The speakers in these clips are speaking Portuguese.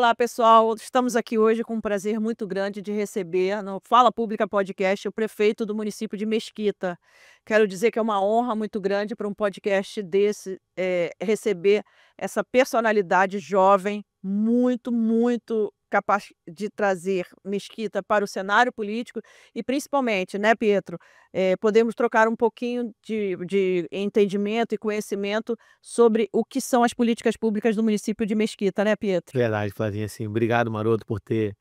Olá, pessoal. Estamos aqui hoje com um prazer muito grande de receber no Fala Pública Podcast o prefeito do município de Mesquita. Quero dizer que é uma honra muito grande para um podcast desse receber essa personalidade jovem, muito capaz de trazer Mesquita para o cenário político e principalmente, né, Pietro, podemos trocar um pouquinho de entendimento e conhecimento sobre o que são as políticas públicas do município de Mesquita, né, Pietro? Verdade, Flavinha, assim, obrigado, Maroto, por ter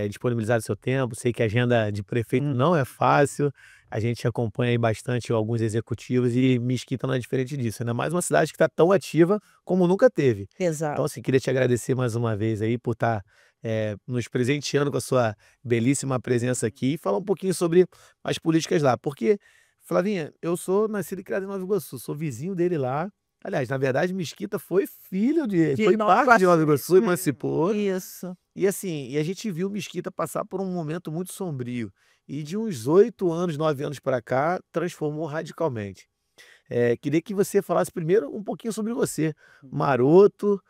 disponibilizado seu tempo. Sei que a agenda de prefeito não é fácil, a gente acompanha aí bastante alguns executivos e Mesquita não é diferente disso. Ainda mais uma cidade que está tão ativa como nunca teve. Então, Exato. assim, queria te agradecer mais uma vez aí por estar nos presenteando com a sua belíssima presença aqui e falar um pouquinho sobre as políticas lá. Porque, Flavinha, eu sou nascido e criado em Nova Iguaçu, sou vizinho dele lá. Aliás, na verdade, Mesquita De foi Nova parte de Nova Iguaçu. Iguaçu, emancipou. Isso. E assim, a gente viu Mesquita passar por um momento muito sombrio. E de uns 8 anos, 9 anos para cá, transformou radicalmente. Queria que você falasse primeiro um pouquinho sobre você. Maroto,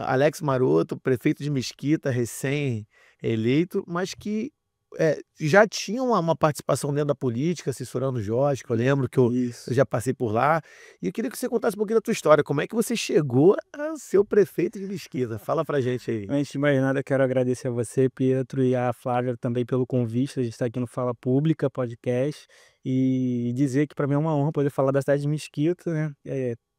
Alex Maroto, prefeito de Mesquita, recém-eleito, mas que já tinha uma participação dentro da política, assessorando o Jorge, que eu lembro que eu Isso. já passei por lá. E eu queria que você contasse um pouquinho da tua história. Como é que você chegou a ser o prefeito de Mesquita? Fala pra gente aí. Antes de mais nada, quero agradecer a você, Pietro, e a Flávia também pelo convite de estar aqui no Fala Pública Podcast e dizer que para mim é uma honra poder falar da cidade de Mesquita, né?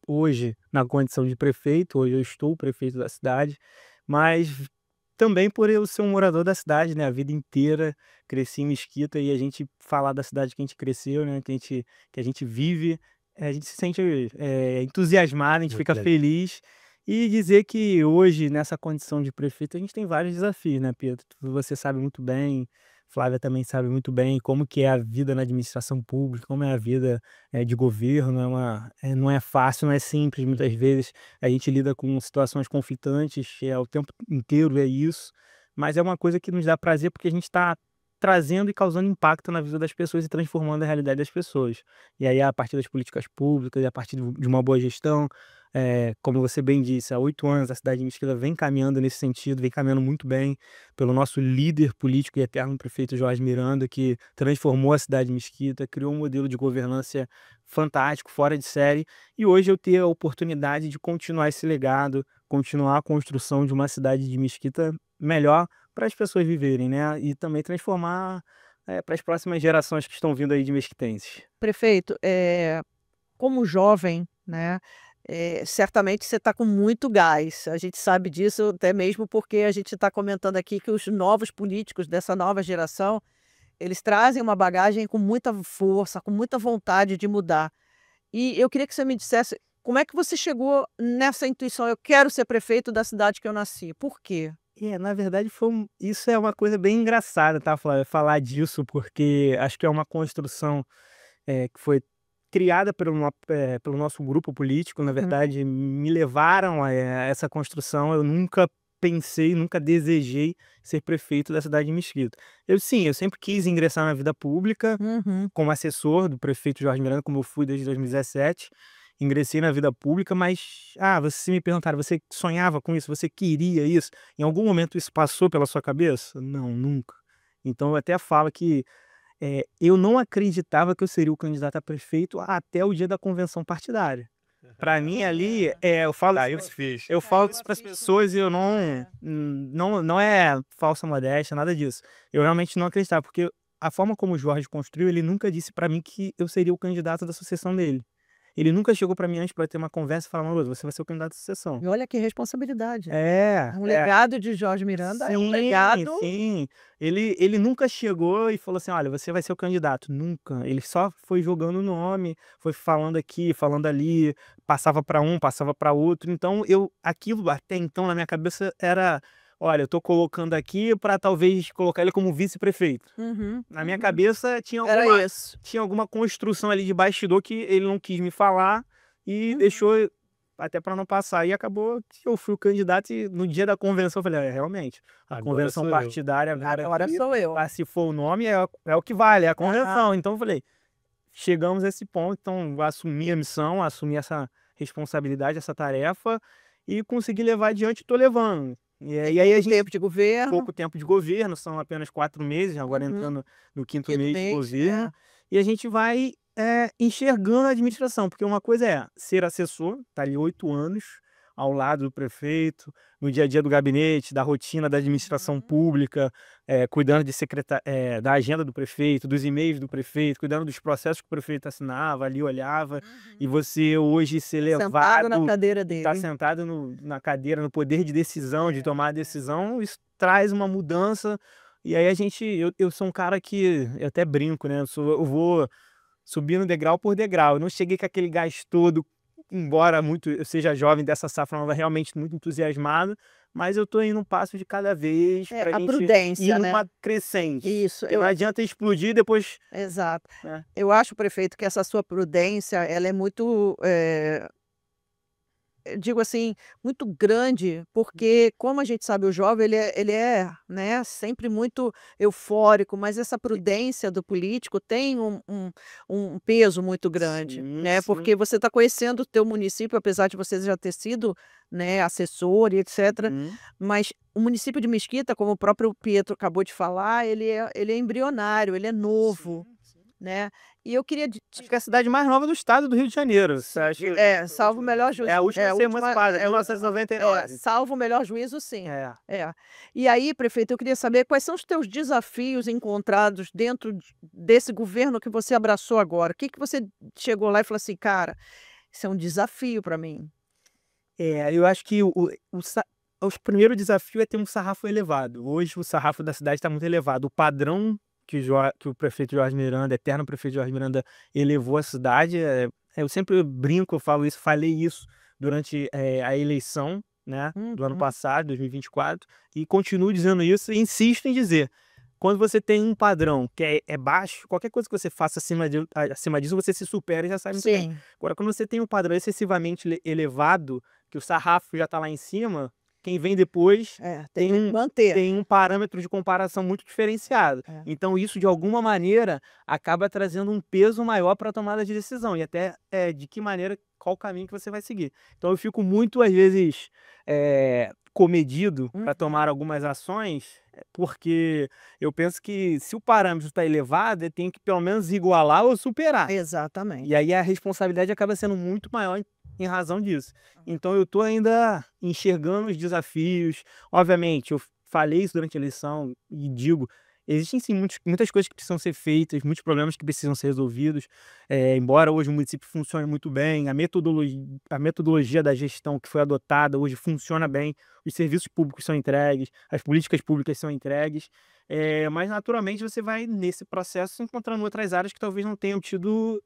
Hoje, na condição de prefeito, hoje eu estou o prefeito da cidade, mas também por eu ser um morador da cidade, né? A vida inteira cresci em Mesquita e a gente falar da cidade que a gente cresceu, né? Que a gente vive, a gente se sente entusiasmado, a gente Muito fica legal. feliz. E dizer que hoje, nessa condição de prefeito, a gente tem vários desafios, né, Pedro? Você sabe muito bem, Flávia também sabe muito bem como que é a vida na administração pública, como é a vida de governo, não é fácil, não é simples, muitas vezes a gente lida com situações conflitantes, o tempo inteiro é isso, mas é uma coisa que nos dá prazer porque a gente está trazendo e causando impacto na vida das pessoas e transformando a realidade das pessoas. E aí, a partir das políticas públicas, a partir de uma boa gestão, como você bem disse, há 8 anos a cidade de Mesquita vem caminhando nesse sentido, vem caminhando muito bem pelo nosso líder político e eterno prefeito Jorge Miranda, que transformou a cidade de Mesquita, criou um modelo de governança fantástico, fora de série, e hoje eu ter a oportunidade de continuar esse legado, continuar a construção de uma cidade de Mesquita melhor para as pessoas viverem, né, e também transformar, para as próximas gerações que estão vindo aí de mesquitenses. Prefeito, como jovem, né, certamente você está com muito gás. A gente sabe disso até mesmo porque a gente está comentando aqui que os novos políticos dessa nova geração, eles trazem uma bagagem com muita força, com muita vontade de mudar. E eu queria que você me dissesse como é que você chegou nessa intuição: "Eu quero ser prefeito da cidade que eu nasci". Por quê? Na verdade isso é uma coisa bem engraçada, tá, Flávia, falar disso, porque acho que é uma construção, que foi criada pelo nosso grupo político, na Uhum. verdade me levaram a essa construção, eu nunca pensei, nunca desejei ser prefeito da cidade de Mesquita. Eu sempre quis ingressar na vida pública, Uhum. como assessor do prefeito Jorge Miranda, como eu fui desde 2017, ingressei na vida pública, mas, você me perguntaram: "Você sonhava com isso? Você queria isso? Em algum momento isso passou pela sua cabeça?" Não, nunca. Então eu até falo que, eu não acreditava que eu seria o candidato a prefeito até o dia da convenção partidária. Para mim ali, Caiu os fios. eu falo isso para as pessoas e eu não é falsa modéstia, nada disso. Eu realmente não acreditava, porque a forma como o Jorge construiu, ele nunca disse para mim que eu seria o candidato da sucessão dele. Ele nunca chegou para mim antes para ter uma conversa e falar: "Maroto, você vai ser o candidato da sucessão". E olha que responsabilidade. É, Um é. legado de Jorge Miranda é um Sim, legado. sim. Ele nunca chegou e falou assim: "Olha, você vai ser o candidato", nunca. Ele só foi jogando o nome, foi falando aqui, falando ali, passava para um, passava para outro. Então aquilo até então na minha cabeça era: "Olha, eu tô colocando aqui para talvez colocar ele como vice-prefeito". Uhum, Na minha uhum. cabeça Era isso. tinha alguma construção ali de bastidor que ele não quis me falar e Uhum. deixou até para não passar. E acabou que eu fui o candidato e no dia da convenção eu falei: realmente, a Agora convenção sou eu. partidária agora Agora aqui, sou eu. se for o nome, é o que vale, é a Aham. convenção. Então eu falei: "Chegamos a esse ponto, então vou assumir a missão, assumir essa responsabilidade, essa tarefa e conseguir levar adiante, e tô levando". E aí a gente Tempo de governo. pouco tempo de governo, são apenas 4 meses, agora entrando no quinto Quinto mês de mês, governo, e a gente vai enxergando a administração, porque uma coisa é ser assessor, tá ali 8 anos ao lado do prefeito, no dia a dia do gabinete, da rotina da administração pública, cuidando da agenda do prefeito, dos e-mails do prefeito, cuidando dos processos que o prefeito assinava, ali olhava, e você hoje ser Sentado na levado, cadeira tá dele. sentado na cadeira, no poder de decisão, de tomar a decisão, isso traz uma mudança. E aí eu sou um cara que eu até brinco, né? Eu vou subindo degrau por degrau. Eu não cheguei com aquele gás todo, embora eu seja jovem dessa safra nova, realmente muito entusiasmado, mas eu tô indo um passo de cada vez pra A gente prudência, ir né? numa crescente. Isso, Porque não adianta explodir e depois, exato. né? Eu acho, prefeito, que essa sua prudência, ela é muito, digo assim, muito grande, porque como a gente sabe, o jovem ele é, né, sempre muito eufórico, mas essa prudência do político tem um peso muito grande, Sim, né, sim. porque você está conhecendo o teu município, apesar de você já ter sido, né, assessor e etc, mas o município de Mesquita, como o próprio Pietro acabou de falar, ele é embrionário, ele é novo, Sim. né, e eu queria Acho que é a cidade mais nova do estado do Rio de Janeiro. Você acha? salvo o melhor juízo. É a última a ser emancipada, 1999. Salvo o melhor juízo, sim. É. E aí, prefeito, eu queria saber quais são os teus desafios encontrados dentro desse governo que você abraçou agora. O que que você chegou lá e falou assim, cara, isso é um desafio para mim. Eu acho que o primeiro desafio é ter um sarrafo elevado. Hoje o sarrafo da cidade está muito elevado. O padrão que o prefeito Jorge Miranda, eterno prefeito Jorge Miranda, elevou a cidade, eu sempre brinco, eu falei isso durante a eleição, né, do ano passado, 2024, e continuo dizendo isso e insisto em dizer. Quando você tem um padrão que é baixo, qualquer coisa que você faça acima disso, você se supera e já sai muito bem. Sim. Agora, quando você tem um padrão excessivamente elevado, que o sarrafo já está lá em cima, quem vem depois Tem que manter. tem um parâmetro de comparação muito diferenciado. Então, isso, de alguma maneira, acaba trazendo um peso maior para a tomada de decisão. E até de que maneira, qual o caminho que você vai seguir. Então, eu fico muito, às vezes, comedido para tomar algumas ações, porque eu penso que se o parâmetro está elevado, ele tem que pelo menos igualar ou superar. Exatamente. E aí a responsabilidade acaba sendo muito maior em razão disso. Então eu estou ainda enxergando os desafios. Obviamente, eu falei isso durante a eleição e digo, existem sim muitas coisas que precisam ser feitas, muitos problemas que precisam ser resolvidos. Embora hoje o município funcione muito bem, a metodologia da gestão que foi adotada hoje funciona bem, os serviços públicos são entregues, as políticas públicas são entregues, mas naturalmente você vai nesse processo encontrando outras áreas que talvez não tenham tido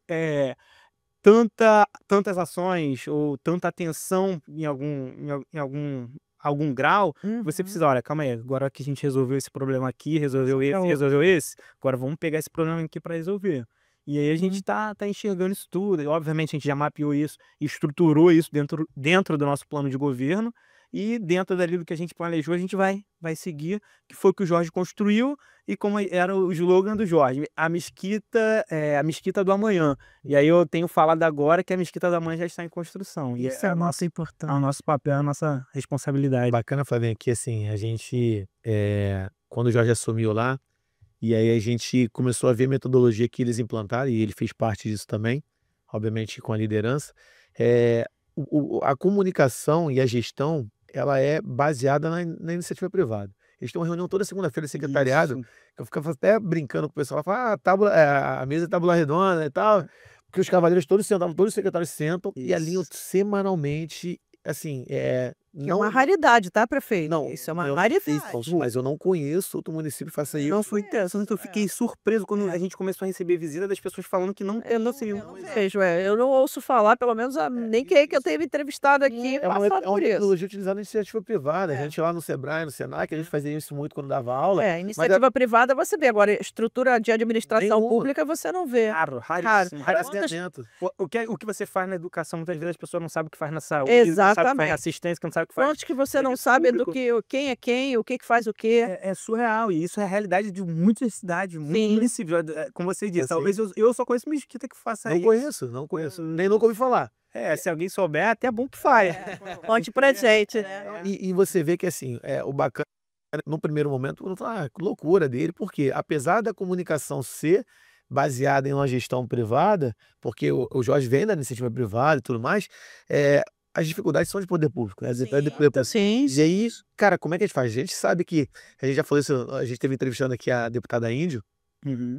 tantas ações ou tanta atenção em algum grau. Você precisa, olha, calma aí, agora que a gente resolveu esse problema aqui, resolveu esse, agora vamos pegar esse problema aqui para resolver. E aí a gente tá enxergando isso tudo. E, obviamente a gente já mapeou isso, estruturou isso dentro do nosso plano de governo, e dentro dali do que a gente planejou, a gente vai seguir, que foi o que o Jorge construiu, e como era o slogan do Jorge, a mesquita do amanhã. E aí eu tenho falado agora que a mesquita do amanhã já está em construção. E Isso é muito importante. é o nosso papel, a nossa responsabilidade. Bacana, Flavinho, que assim, a gente, quando o Jorge assumiu lá, e aí a gente começou a ver a metodologia que eles implantaram, e ele fez parte disso também, obviamente com a liderança, a comunicação e a gestão, ela é baseada na iniciativa privada. Eles têm uma reunião toda segunda-feira de secretariado, Isso. que eu ficava até brincando com o pessoal, falava, a mesa é tábua redonda e tal, porque os cavaleiros todos sentavam, todos os secretários sentam e alinham semanalmente, assim, Que é não... uma raridade, tá, prefeito? Não, Isso é uma eu raridade. mas eu não conheço outro município que faça isso. Não, foi interessante, eu fiquei surpreso quando a gente começou a receber visita das pessoas falando que não Eu não conseguiam. vejo, eu não ouço falar, pelo menos nem que eu tenha entrevistado aqui É uma passado por isso. metodologia utilizada na iniciativa privada. A gente lá no Sebrae, no Senac, a gente fazia isso muito quando dava aula. Iniciativa privada você vê, agora estrutura de administração Nenhuma. pública você não vê. Raríssimo. Quantas- Dentro. O que você faz na educação, muitas vezes as pessoas não sabem o que faz na saúde, não sabem o que faz Exatamente. na assistência, que não sabem o que faz. Quantos que você não serviço sabe do público. que quem é quem, o que faz o quê? É surreal, e isso é a realidade de muitas cidades, muitos Sim. municípios. Como você disse, Assim. talvez eu só conheço Mesquita que faça Não isso. conheço, nem nunca ouvi falar. Se alguém souber, é até bom que fale. Conte pra gente, né? E você vê que, assim, o bacana, no primeiro momento, não fala, que loucura dele, porque apesar da comunicação ser baseada em uma gestão privada, porque o Jorge vem da iniciativa privada e tudo mais, as dificuldades são de poder público, né? As dificuldades de poder público. Sim. E aí, cara, como é que a gente faz? A gente sabe que, a gente já falou isso, a gente esteve entrevistando aqui a deputada Índio,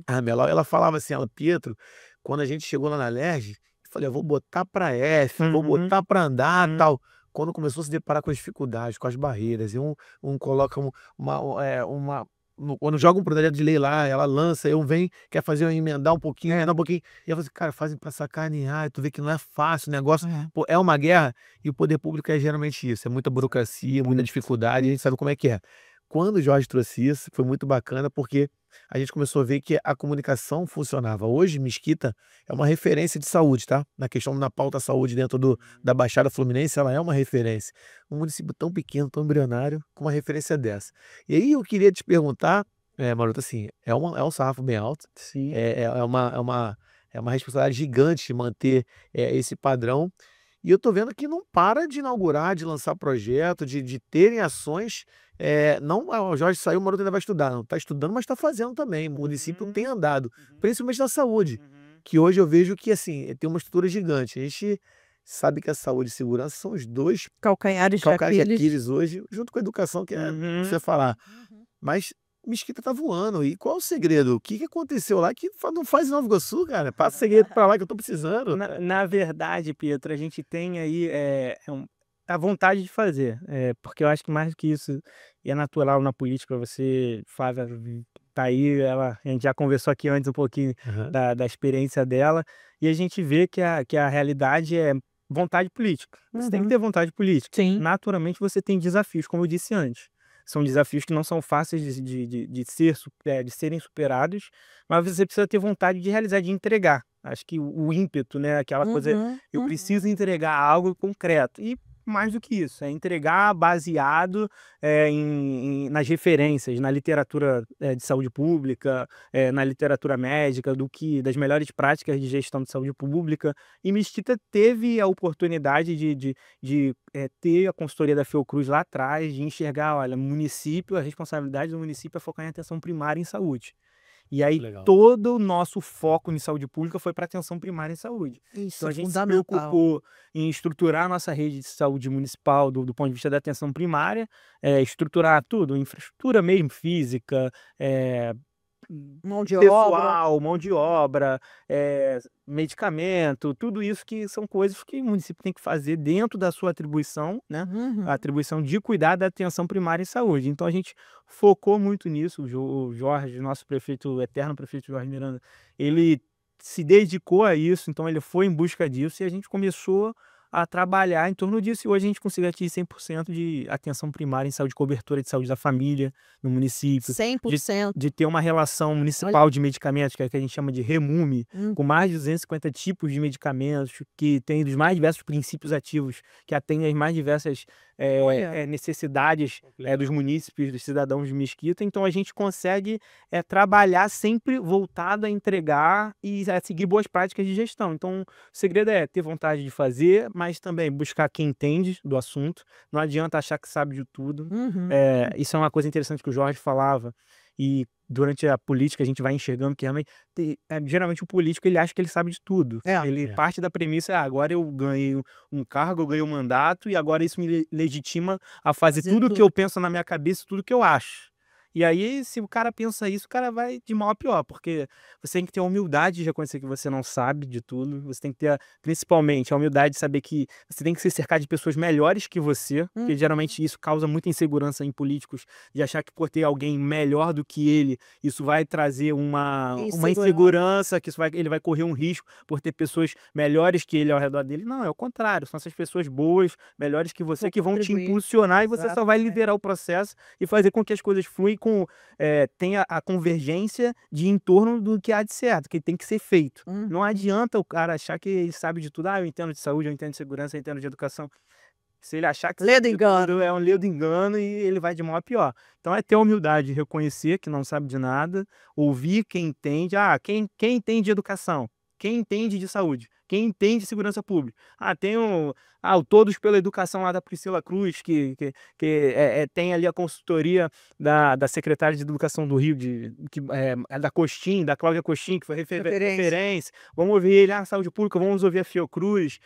a Melau, ela falava assim, Pietro, quando a gente chegou lá na LERJ, eu falei, eu vou botar pra vou botar pra andar, tal. Quando começou a se deparar com as dificuldades, com as barreiras, e um coloca quando joga um projeto de lei lá, ela lança, quer fazer emendar um pouquinho, emendar um pouquinho, e eu falo assim, cara, fazem pra sacanear, e tu vê que não é fácil o negócio, pô, é uma guerra, e o poder público é geralmente isso, é muita burocracia, muita dificuldade, a gente sabe como é que é. Quando o Jorge trouxe isso, foi muito bacana, porque a gente começou a ver que a comunicação funcionava. Hoje, Mesquita é uma referência de saúde, tá? Na pauta saúde dentro da Baixada Fluminense, ela é uma referência. Um município tão pequeno, tão embrionário, com uma referência dessa. E aí eu queria te perguntar, Maroto, assim, é um sarrafo bem alto, Sim. é uma responsabilidade gigante manter esse padrão. E eu tô vendo que não para de inaugurar, de lançar projeto, de terem ações. Não, o Jorge saiu, o Maroto ainda vai estudar. Não está estudando, mas está fazendo também. O município tem andado, principalmente na saúde, que hoje eu vejo que, assim, tem uma estrutura gigante. A gente sabe que a saúde e segurança são os dois Calcanhares de calcanhares de Aquiles. Aquiles hoje, junto com a educação, que você falar. Mas Mesquita tá voando. E qual é o segredo? O que aconteceu lá que não faz em Nova Iguaçu, cara? Passa o segredo pra lá que eu tô precisando. Na verdade, Pietro, a gente tem aí a vontade de fazer, porque eu acho que mais do que isso, e é natural na política, você, Flávia, tá aí, a gente já conversou aqui antes um pouquinho Aham. da experiência dela, e a gente vê que a realidade é vontade política. Você tem que ter vontade política. Sim. Naturalmente, você tem desafios, como eu disse antes. São desafios que não são fáceis de serem superados, mas você precisa ter vontade de realizar, de entregar. Acho que o ímpeto, né, aquela coisa, eu preciso entregar algo concreto. E mais do que isso, é entregar baseado nas referências, na literatura de saúde pública, na literatura médica, das melhores práticas de gestão de saúde pública. E Mesquita teve a oportunidade de ter a consultoria da Fiocruz lá atrás, de enxergar, olha, município, a responsabilidade do município é focar em atenção primária em saúde. E aí Legal. todo o nosso foco em saúde pública foi para atenção primária em saúde. Isso Então é a gente se fundamental. preocupou em estruturar a nossa rede de saúde municipal do ponto de vista da atenção primária, estruturar tudo, infraestrutura mesmo, física, Mão de obra. pessoal, mão de obra, medicamento, tudo isso que são coisas que o município tem que fazer dentro da sua atribuição, né? A atribuição de cuidar da atenção primária em saúde. Então a gente focou muito nisso. O Jorge, nosso prefeito, o eterno prefeito Jorge Miranda, ele se dedicou a isso, então ele foi em busca disso e a gente começou a trabalhar em torno disso. E hoje a gente conseguiu atingir 100% de atenção primária em saúde, cobertura de saúde da família no município. 100%. De ter uma relação municipal de medicamentos, que é que a gente chama de REMUME, com mais de 250 tipos de medicamentos, que tem os mais diversos princípios ativos, que atendem as mais diversas necessidades dos munícipes, dos cidadãos de Mesquita. Então a gente consegue trabalhar sempre voltado a entregar e a seguir boas práticas de gestão. Então o segredo é ter vontade de fazer, mas também buscar quem entende do assunto. Não adianta achar que sabe de tudo. Isso é uma coisa interessante que o Jorge falava, e durante a política a gente vai enxergando que realmente geralmente o político ele acha que ele sabe de tudo. Ele parte da premissa, agora eu ganhei um cargo, eu ganhei um mandato e agora isso me legitima a fazer tudo o que eu penso na minha cabeça, tudo que eu acho. E aí, se o cara pensa isso, o cara vai de mal a pior, porque você tem que ter a humildade de reconhecer que você não sabe de tudo, você tem que ter, principalmente, a humildade de saber que você tem que se cercar de pessoas melhores que você, porque geralmente isso causa muita insegurança em políticos, de achar que por ter alguém melhor do que ele, isso vai trazer uma insegurança, que ele vai correr um risco por ter pessoas melhores que ele ao redor dele. Não, é o contrário, são essas pessoas boas, melhores que você, que vão te impulsionar, e você só vai liderar o processo e fazer com que as coisas fluem tenha a convergência de em torno do que há de certo, que tem que ser feito. Não adianta o cara achar que ele sabe de tudo. Eu entendo de saúde, eu entendo de segurança, eu entendo de educação. Se ele achar que Ledo engano. tudo, é um ledo engano e ele vai de mal a pior. Então é ter a humildade, reconhecer que não sabe de nada, ouvir quem entende. Quem entende de educação? Quem entende de saúde? quem entende segurança pública. Tem o Todos pela Educação lá da Priscila Cruz, que tem ali a consultoria da secretária de Educação do Rio, da Costin, da Cláudia Costin, que foi referência. Vamos ouvir ele na saúde pública, vamos ouvir a Fiocruz,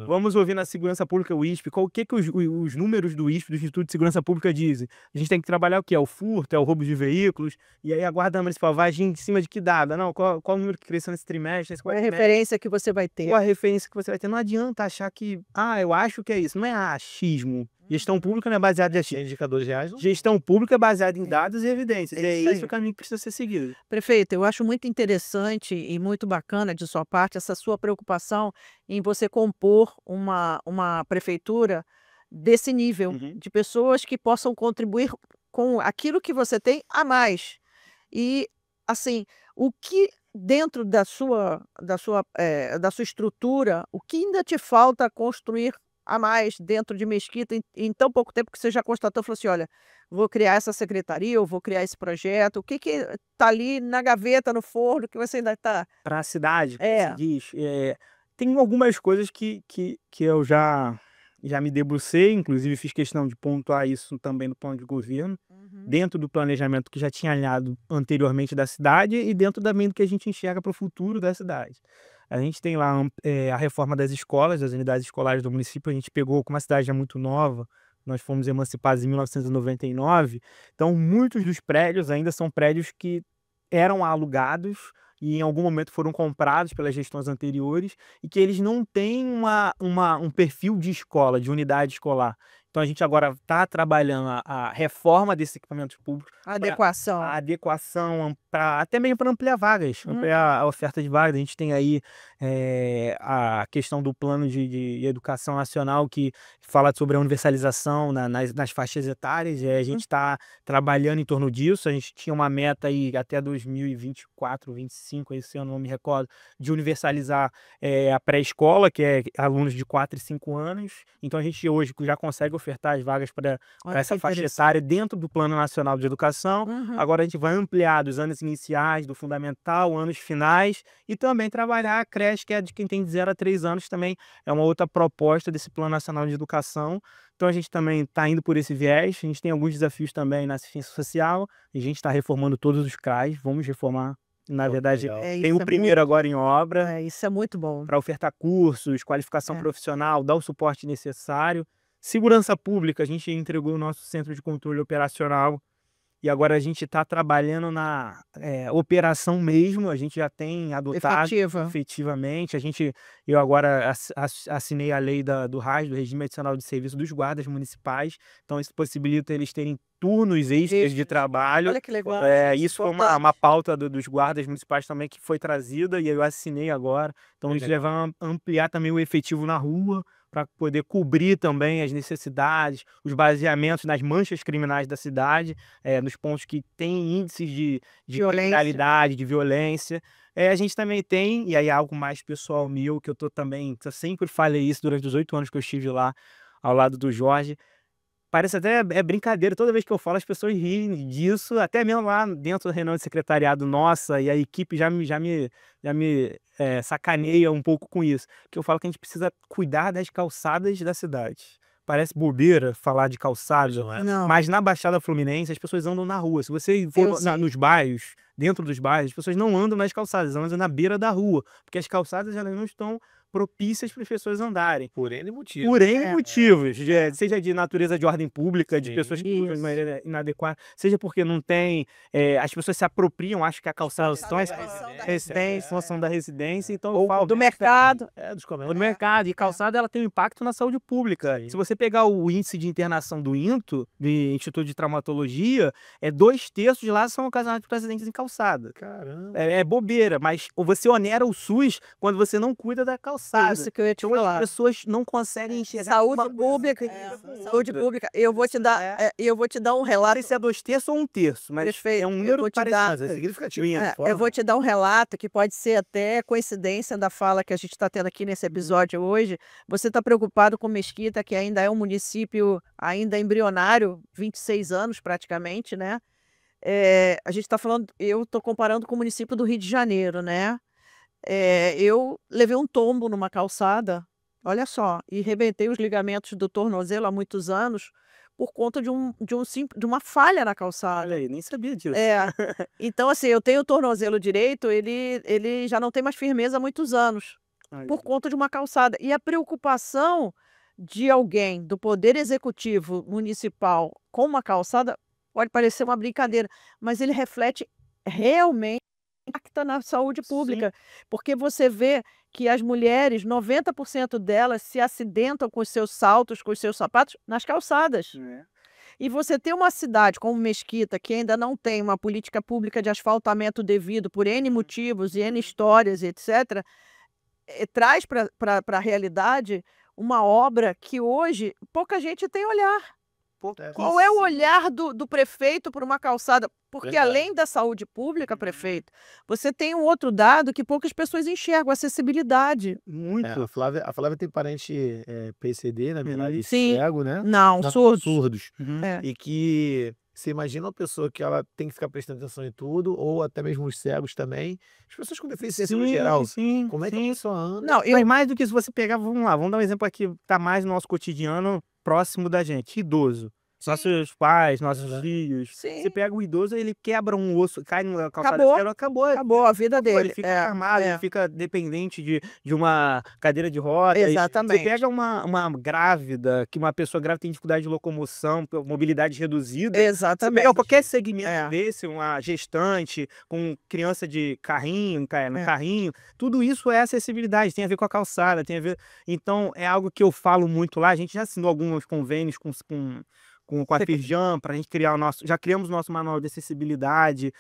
vamos ouvir na segurança pública o ISP. O que os números do ISP, do Instituto de Segurança Pública, dizem? A gente tem que trabalhar o que? É o furto, é o roubo de veículos, e aí a Guarda Municipal vai agir em cima de que dado? Não, qual o número que cresceu nesse trimestre? Qual é a referência que você vai ter? Qual a referência que você vai ter? Não adianta achar que, eu acho que é isso. Não é achismo. Gestão pública não é baseada em achismo. Indicadores reais? Não? Gestão pública é baseada em dados e evidências. É esse o caminho que precisa ser seguido. Prefeito, eu acho muito interessante e muito bacana de sua parte essa sua preocupação em você compor uma prefeitura desse nível, de pessoas que possam contribuir com aquilo que você tem a mais. E, assim, o que dentro da sua estrutura, o que ainda te falta construir a mais dentro de Mesquita em tão pouco tempo que você já constatou, falou assim, olha, vou criar essa secretaria, eu vou criar esse projeto, o que está ali na gaveta, no forno, que você ainda está... Para a cidade, como se diz, tem algumas coisas que eu já me debrucei, inclusive fiz questão de pontuar isso também no plano de governo, dentro do planejamento que já tinha alinhado anteriormente da cidade e dentro também do que a gente enxerga para o futuro da cidade. A gente tem lá a reforma das escolas, das unidades escolares do município. A gente pegou, como a cidade é muito nova, nós fomos emancipados em 1999, então muitos dos prédios ainda são prédios que eram alugados e em algum momento foram comprados pelas gestões anteriores e que eles não têm um perfil de escola, de unidade escolar. Então a gente agora está trabalhando a reforma desses equipamentos públicos. A adequação. A adequação, até mesmo para ampliar vagas, ampliar a oferta de vagas. A gente tem aí a questão do plano de educação nacional que fala sobre a universalização nas faixas etárias. E a gente está trabalhando em torno disso. A gente tinha uma meta aí até 2024, 2025, esse ano não me recordo, de universalizar a pré-escola, que é alunos de 4 e 5 anos. Então a gente hoje já consegue ofertar as vagas para essa faixa etária dentro do Plano Nacional de Educação. Agora a gente vai ampliar dos anos iniciais, do fundamental, anos finais, e também trabalhar a creche, que é de quem tem de 0 a 3 anos, também é uma outra proposta desse Plano Nacional de Educação. Então a gente também está indo por esse viés. A gente tem alguns desafios também na assistência social, a gente está reformando todos os CRAs, vamos reformar. Na verdade, tem o primeiro agora em obra. Isso é muito bom. Para ofertar cursos, qualificação profissional, dar o suporte necessário. Segurança pública, a gente entregou o nosso centro de controle operacional e agora a gente está trabalhando na operação mesmo. A gente já tem adotado efetivamente. Eu agora assinei a lei do RAS, do Regime Adicional de Serviço dos Guardas Municipais. Então isso possibilita eles terem turnos extras de trabalho. Olha que legal. Isso foi uma pauta dos guardas municipais também que foi trazida e eu assinei agora. Então eles vão ampliar também o efetivo na rua, para poder cobrir também as necessidades, os baseamentos nas manchas criminais da cidade, nos pontos que tem índices de criminalidade, de violência. A gente também tem, e aí é algo mais pessoal meu, que eu sempre falei isso durante os 8 anos que eu estive lá, ao lado do Jorge. Parece até brincadeira, toda vez que eu falo as pessoas riem disso, até mesmo lá dentro da reunião de secretariado nossa, e a equipe já me sacaneia um pouco com isso, que eu falo que a gente precisa cuidar das calçadas da cidade. Parece bobeira falar de calçadas, mas na Baixada Fluminense as pessoas andam na rua. Se você for nos bairros, dentro dos bairros, as pessoas não andam nas calçadas, elas andam na beira da rua, porque as calçadas elas não estão propícias para as pessoas andarem. Por N motivos. Por N motivos. Seja de natureza de ordem pública, de pessoas que usam de maneira inadequada, seja porque não tem... as pessoas se apropriam, acham que a calçada são as função da residência, então eu falo... Do mercado. Do mercado. E calçada, ela tem um impacto na saúde pública. Se você pegar o índice de internação do INTO, do Instituto de Traumatologia, 2/3 lá são ocasionados por acidentes em calçada. Caramba. É bobeira, mas você onera o SUS quando você não cuida da calçada. Isso que eu ia te falar. As pessoas não conseguem enxergar. Saúde pública. Saúde pública. Eu vou te dar um relato. Não sei se é 2/3 ou 1/3, mas é um número parecido. É significativo. Eu vou te dar um relato que pode ser até coincidência da fala que a gente está tendo aqui nesse episódio hoje. Você está preocupado com Mesquita, que ainda é um município ainda embrionário, 26 anos praticamente, né? A gente está falando, eu estou comparando com o município do Rio de Janeiro, né? Eu levei um tombo numa calçada, olha só, e rebentei os ligamentos do tornozelo há muitos anos por conta de uma falha na Olha calçada. aí, nem sabia disso. É. Então, assim, eu tenho o tornozelo direito, ele já não tem mais firmeza há muitos anos, Ai, por conta de uma calçada. E a preocupação de alguém do poder executivo municipal com uma calçada pode parecer uma brincadeira, mas ele reflete realmente impacta na saúde sim. pública, porque você vê que as mulheres, 90% delas se acidentam com os seus saltos, com os seus sapatos, nas calçadas. É. E você ter uma cidade como Mesquita, que ainda não tem uma política pública de asfaltamento devido por N motivos e N histórias e etc., traz para a realidade uma obra que hoje pouca gente tem olhar. Qual é o Pouquíssimo. olhar do prefeito por uma calçada? Porque Verdade. além da saúde pública, prefeito, você tem um outro dado que poucas pessoas enxergam, a acessibilidade. Muito. A Flávia tem parente PCD, na verdade, Sim. cego, né? Não, surdos. Surdos. Uhum. É. E que você imagina uma pessoa que ela tem que ficar prestando atenção em tudo, ou até mesmo os cegos também. As pessoas com deficiência no geral. Sim, Como é que a sim. pessoa anda? Não, Mas mais do que isso, você pegar, vamos lá, vamos dar um exemplo aqui, tá mais no nosso cotidiano, próximo da gente, idoso. Nossos pais, nossos filhos. Você Sim. pega o idoso, ele quebra um osso, cai numa calçada Acabou. de ferro, acabou. Acabou a vida Acabou, ele dele. fica armado, ele fica dependente de uma cadeira de rodas. Você Exatamente. pega uma grávida, que uma pessoa grávida tem dificuldade de locomoção, mobilidade reduzida. Você Exatamente. pega qualquer segmento É. desse, uma gestante, com criança de carrinho, no É. carrinho, tudo isso é acessibilidade, tem a ver com a calçada, tem a ver. Então, é algo que eu falo muito lá. A gente já assinou alguns convênios com a Firjan, para a gente criar já criamos o nosso manual de acessibilidade,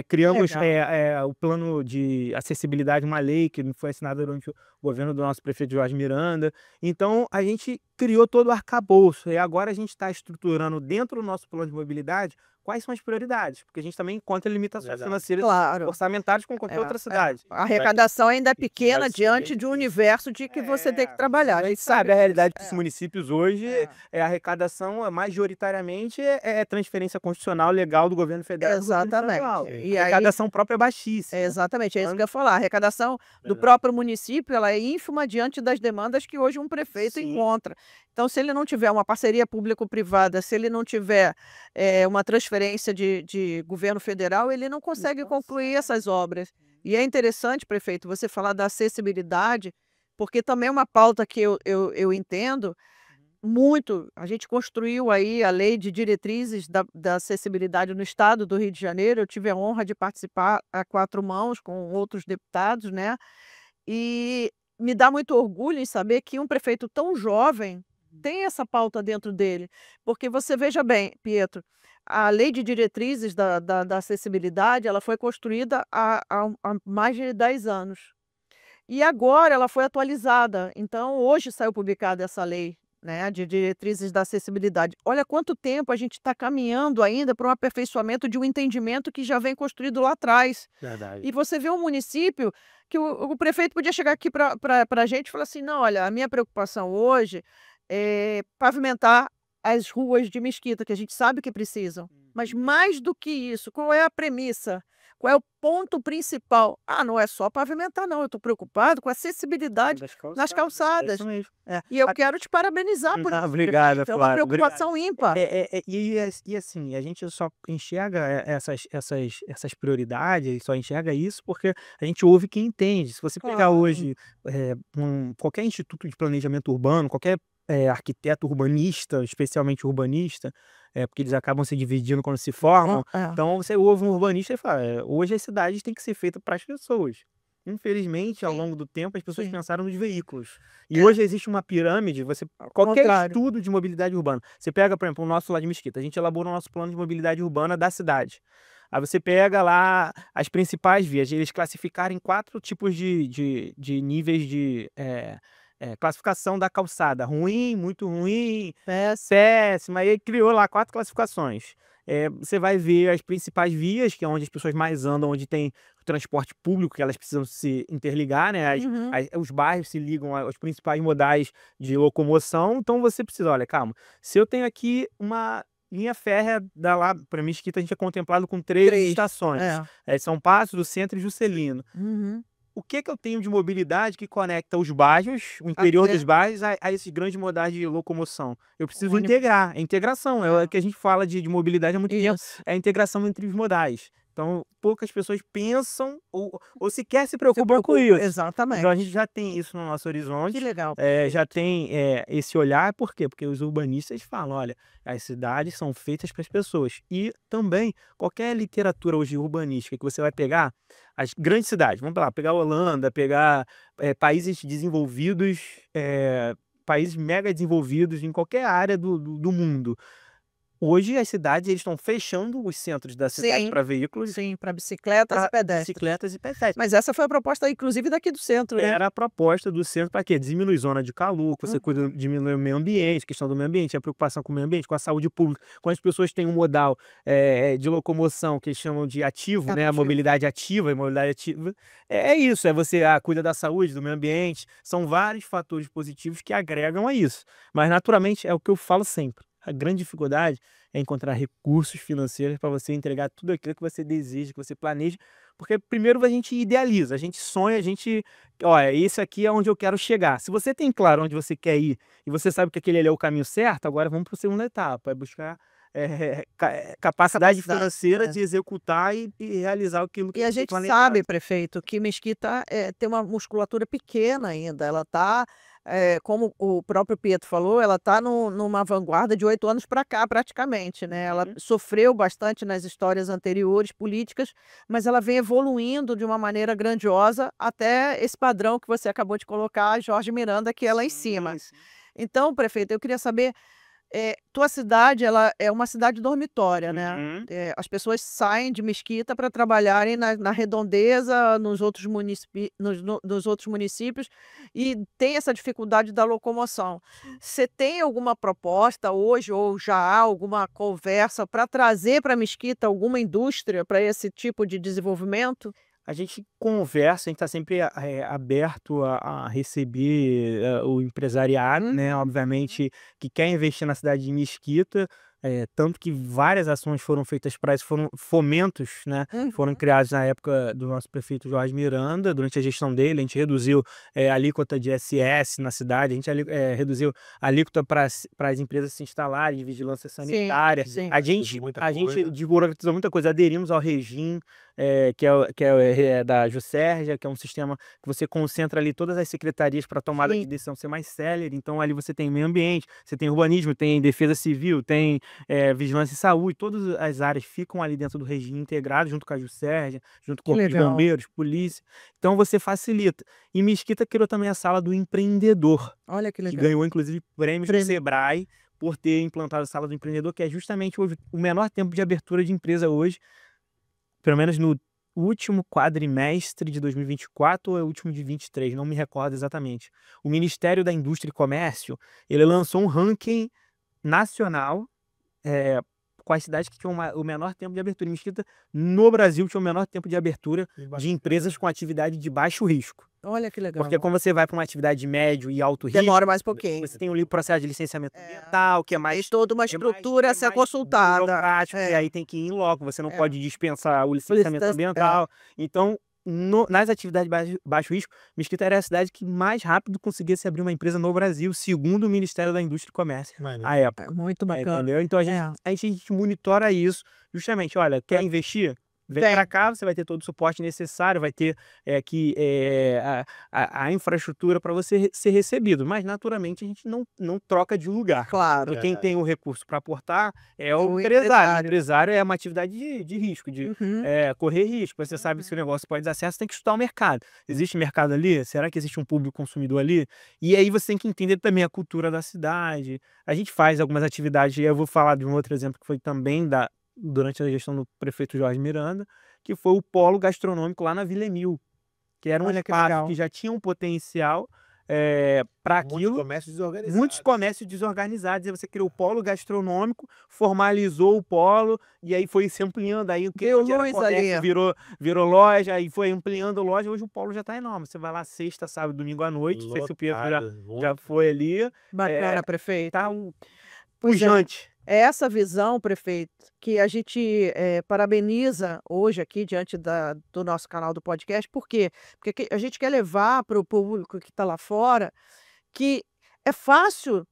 criamos Legal. o plano de acessibilidade, uma lei que foi assinada durante o governo do nosso prefeito Jorge Miranda. Então, a gente criou todo o arcabouço, e agora a gente está estruturando dentro do nosso plano de mobilidade quais são as prioridades, porque a gente também encontra limitações Verdade. financeiras Claro. orçamentárias com qualquer outra cidade. A arrecadação ainda é pequena vai ser diante bem de um universo de que você tem que trabalhar. A gente sabe, a realidade dos municípios hoje a arrecadação majoritariamente é transferência constitucional legal do governo federal. Exatamente. E A aí, arrecadação própria é baixíssima. exatamente, é isso que eu ia falar. A arrecadação do próprio município ela é ínfima diante das demandas que hoje um prefeito Sim. encontra. Então, se ele não tiver uma parceria público-privada, se ele não tiver uma transferência de governo federal, ele não consegue concluir essas obras. E é interessante, prefeito, você falar da acessibilidade, porque também é uma pauta que eu entendo muito. A gente construiu aí a lei de diretrizes da acessibilidade no estado do Rio de Janeiro. Eu tive a honra de participar a 4 mãos com outros deputados, né? E me dá muito orgulho em saber que um prefeito tão jovem tem essa pauta dentro dele. Porque você veja bem, Pietro, a lei de diretrizes da acessibilidade ela foi construída há mais de 10 anos. E agora ela foi atualizada. Então, hoje saiu publicada essa lei, né, de diretrizes da acessibilidade. Olha quanto tempo a gente está caminhando ainda para um aperfeiçoamento de um entendimento que já vem construído lá atrás. Verdade. E você vê um município que o prefeito podia chegar aqui para a gente e falar assim: não, olha, a minha preocupação hoje é pavimentar as ruas de Mesquita, que a gente sabe que precisam. Mas mais do que isso, qual é a premissa? Qual é o ponto principal? Ah, não é só pavimentar, não. Eu estou preocupado com a acessibilidade nas É calçadas. isso mesmo. E eu quero te parabenizar por isso. Obrigado, É uma Flávio. preocupação ímpar. E assim, a gente só enxerga essas prioridades, só enxerga isso porque a gente ouve quem entende. Se você pegar Claro. hoje qualquer instituto de planejamento urbano, qualquer arquiteto urbanista, especialmente urbanista, porque eles acabam se dividindo quando se formam. Então você ouve um urbanista e fala: hoje as cidades têm que ser feitas para as pessoas. Infelizmente, ao longo do tempo, as pessoas Sim. pensaram nos veículos. E hoje existe uma pirâmide, qualquer contrário. estudo de mobilidade urbana. Você pega, por exemplo, o nosso lá de Mesquita, a gente elaborou o nosso plano de mobilidade urbana da cidade. Aí você pega lá as principais vias, eles classificaram em 4 tipos de níveis de classificação da calçada: ruim, muito ruim, péssima. Aí criou lá 4 classificações. Você vai ver as principais vias, que é onde as pessoas mais andam, onde tem transporte público, que elas precisam se interligar, né? Os bairros se ligam aos principais modais de locomoção. Então você precisa, olha, calma, se eu tenho aqui uma linha férrea lá para Mesquita, a gente é contemplado com 3 estações. São Passos, do Centro e Juscelino. o que eu tenho de mobilidade que conecta os bairros, o interior Até dos bairros, a esses grandes modais de locomoção? Eu preciso ônibus. integrar. É integração, é o que a gente fala de mobilidade há muito tempo, Isso. é a integração entre os modais. Então, poucas pessoas pensam ou sequer se Se preocupam com preocupa. isso. Então, a Exatamente. gente já tem isso no nosso Que horizonte, legal, já perfeito. tem esse olhar. Por quê? Porque os urbanistas falam, olha, as cidades são feitas para as pessoas. E também, qualquer literatura hoje urbanística que você vai pegar, as grandes cidades, vamos lá, pegar a Holanda, pegar países desenvolvidos, países mega desenvolvidos em qualquer área do mundo. Hoje as cidades eles estão fechando os centros da cidade Sim, para veículos, sim, para bicicletas e para pedestres. bicicletas e pedestres. Mas essa foi a proposta, inclusive, daqui do centro, né? Era a proposta do centro para quê? Diminuir zona de calor, que você Uhum. diminui o meio ambiente, questão do meio ambiente, a preocupação com o meio ambiente, com a saúde pública. Quando as pessoas têm um modal de locomoção que eles chamam de ativo, né? A Ativo. mobilidade ativa, a mobilidade ativa, é isso, é você cuida da saúde, do meio ambiente. São vários fatores positivos que agregam a isso. Mas, naturalmente, é o que eu falo sempre. A grande dificuldade é encontrar recursos financeiros para você entregar tudo aquilo que você deseja, que você planeja, porque primeiro a gente idealiza, a gente sonha, a gente, olha, esse aqui é onde eu quero chegar. Se você tem claro onde você quer ir e você sabe que aquele ali é o caminho certo, agora vamos para a segunda etapa, é buscar capacidade financeira É. de executar e realizar aquilo que E a foi gente planejado. sabe, prefeito, que Mesquita tem uma musculatura pequena ainda. Ela está, como o próprio Pietro falou, ela está numa vanguarda de 8 anos para cá, praticamente, né? Ela Uhum. sofreu bastante nas histórias anteriores, políticas, mas ela vem evoluindo de uma maneira grandiosa até esse padrão que você acabou de colocar, Jorge Miranda, que é lá em cima. Sim, sim. Então, prefeito, eu queria saber, tua cidade, ela é uma cidade dormitória, né? Uhum. As pessoas saem de Mesquita para trabalharem na redondeza, nos outros municípios, e tem essa dificuldade da locomoção. Você tem alguma proposta hoje, ou já há alguma conversa para trazer para Mesquita alguma indústria para esse tipo de desenvolvimento? A gente conversa, a gente está sempre aberto a receber o empresariado, né? Uhum. Obviamente, que quer investir na cidade de Mesquita, tanto que várias ações foram feitas para isso, foram fomentos, né? Foram Uhum. criados na época do nosso prefeito Jorge Miranda, durante a gestão dele. A gente reduziu a alíquota de SS na cidade, a gente reduziu a alíquota para as empresas se instalarem de vigilância Sim, sanitária. sim. Muita A gente coisa. desburocratizou muita coisa, aderimos ao regime que é da Juscerja, que é um sistema que você concentra ali todas as secretarias para tomada Sim. de decisão ser mais célere. Então ali você tem meio ambiente, você tem urbanismo, tem defesa civil, tem vigilância e saúde, todas as áreas ficam ali dentro do regime integrado, junto com a Juscerja, junto com Que o Corpo de legal. Bombeiros, polícia. Então você facilita. E Mesquita criou também a sala do empreendedor, Olha que que legal. ganhou inclusive prêmios do Prêmio. Sebrae por ter implantado a sala do empreendedor, que é justamente hoje o menor tempo de abertura de empresa hoje, pelo menos no último quadrimestre de 2024 ou é o último de 23, não me recordo exatamente. O Ministério da Indústria e Comércio, ele lançou um ranking nacional, com as cidades que tinham o menor tempo de abertura. Mesquita, no Brasil, tinha o menor tempo de abertura de empresas com atividade de baixo risco. Olha que legal. Porque quando você vai para uma atividade de médio e alto risco, Demora mais um pouquinho. você tem o processo de licenciamento ambiental, que é Tem mais toda uma estrutura a ser consultada. burocrático, e É. aí tem que ir em loco, você não É. pode dispensar o licenciamento ambiental. Então, nas atividades de baixo risco, Mesquita era a cidade que mais rápido conseguia se abrir uma empresa no Brasil, segundo o Ministério da Indústria e Comércio, Maneiro. à época. Muito bacana. Entendeu? Então É. a gente monitora isso, justamente, olha, quer investir? Vem Vem. para cá, você vai ter todo o suporte necessário, vai ter a infraestrutura para você ser recebido. Mas, naturalmente, a gente não troca de lugar. Claro. Então, quem tem o recurso para aportar é O o empresário. O empresário. empresário é uma atividade de risco, de Uhum. correr risco. Você sabe que se o negócio pode dar certo, você tem que estudar o mercado. Existe mercado ali? Será que existe um público consumidor ali? E aí você tem que entender também a cultura da cidade. A gente faz algumas atividades, e eu vou falar de um outro exemplo que foi também durante a gestão do prefeito Jorge Miranda, que foi o polo gastronômico lá na Vila Emil, que era um Olha que espaço legal. que já tinha um potencial para Muitos aquilo. comércios desorganizados. Muitos comércios desorganizados, aí você criou o polo gastronômico, formalizou o polo, e aí foi se ampliando, aí o que Deu onde era luz comércio ali. virou loja, aí foi ampliando loja, hoje o polo já está enorme, você vai lá sexta, sábado, domingo à noite, não sei se o Pedro já Lotado, foi ali, Bacana, prefeito. tá Pois é. pujante. É essa visão, prefeito, que a gente parabeniza hoje aqui diante do nosso canal do podcast. Por quê? Porque a gente quer levar para o público que está lá fora que é fácil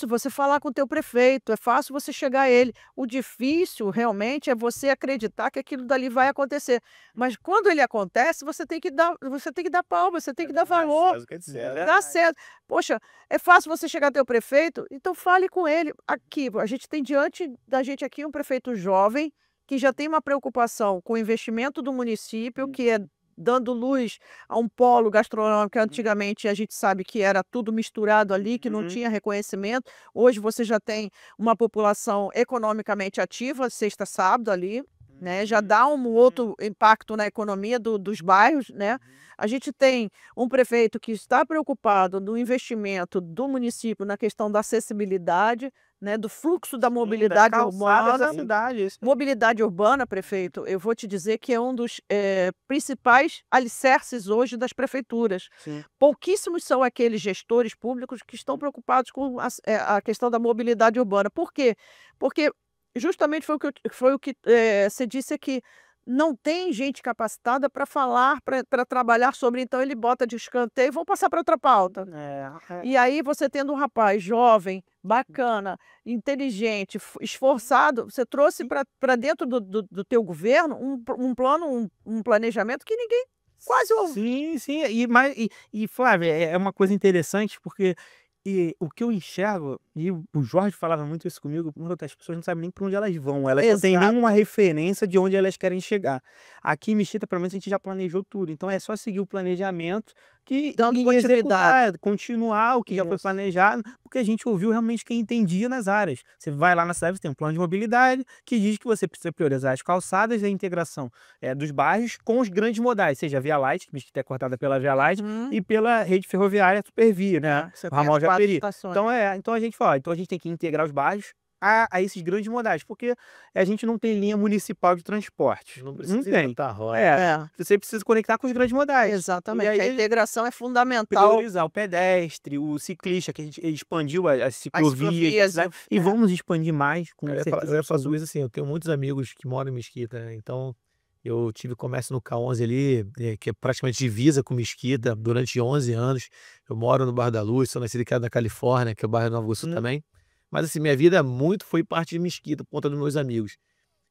você falar com o teu prefeito, é fácil você chegar a ele. O difícil realmente é você acreditar que aquilo dali vai acontecer. Mas quando ele acontece, você tem que dar palma, você tem que dar valor. Dá certo. Poxa, é fácil você chegar ao teu prefeito, então fale com ele. Aqui, a gente tem diante da gente aqui um prefeito jovem que já tem uma preocupação com o investimento do município, que é dando luz a um polo gastronômico que antigamente a gente sabe que era tudo misturado ali, que não tinha reconhecimento. Hoje você já tem uma população economicamente ativa, sexta, sábado ali, né? Já dá um outro impacto na economia dos bairros, né? A gente tem um prefeito que está preocupado no investimento do município na questão da acessibilidade, né, do fluxo da mobilidade urbana. da cidade, isso. Mobilidade urbana, prefeito, eu vou te dizer que é um dos principais alicerces hoje das prefeituras. Sim. Pouquíssimos são aqueles gestores públicos que estão preocupados com a questão da mobilidade urbana. Por quê? Porque justamente foi o que você disse aqui. Não tem gente capacitada para falar, para trabalhar sobre, então ele bota de escanteio, vamos passar para outra pauta. E aí você tendo um rapaz jovem, bacana, inteligente, esforçado, você trouxe para dentro do teu governo um plano, um planejamento que ninguém quase ouve. Sim, sim. E Flávia, é uma coisa interessante porque o que eu enxergo, e o Jorge falava muito isso comigo, as pessoas não sabem nem para onde elas vão, elas não têm Exato. nenhuma referência de onde elas querem chegar. Aqui em Mesquita, pelo menos, a gente já planejou tudo, então é só seguir o planejamento Dando e continuidade. executar, continuar o que já foi Isso. planejado, porque a gente ouviu realmente quem entendia nas áreas. Você vai lá na cidade, você tem um plano de mobilidade que diz que você precisa priorizar as calçadas e a integração dos bairros com os grandes modais, seja a Via Light, que Mesquita é cortada pela Via Light, e pela rede ferroviária Supervia, né? Você O tem as ramal 4 Japeri. estações. Então a gente fala, então a gente tem que integrar os bairros a esses grandes modais, porque a gente não tem linha municipal de transporte. Não Não precisa tem. inventar roda. Você precisa conectar com os grandes modais. Exatamente. E aí A integração é fundamental. priorizar o pedestre, o ciclista, que a gente expandiu as ciclovias, ciclovias, e vamos expandir mais, com Eu ia certeza. falar sobre isso assim, eu tenho muitos amigos que moram em Mesquita, né? Então eu tive comércio no K11 ali, que é praticamente divisa com Mesquita, durante 11 anos. Eu moro no Bairro da Luz, sou nascido e criado na Califórnia, que é o bairro Nova Iguaçu também. Mas assim, minha vida muito foi parte de Mesquita, por conta dos meus amigos.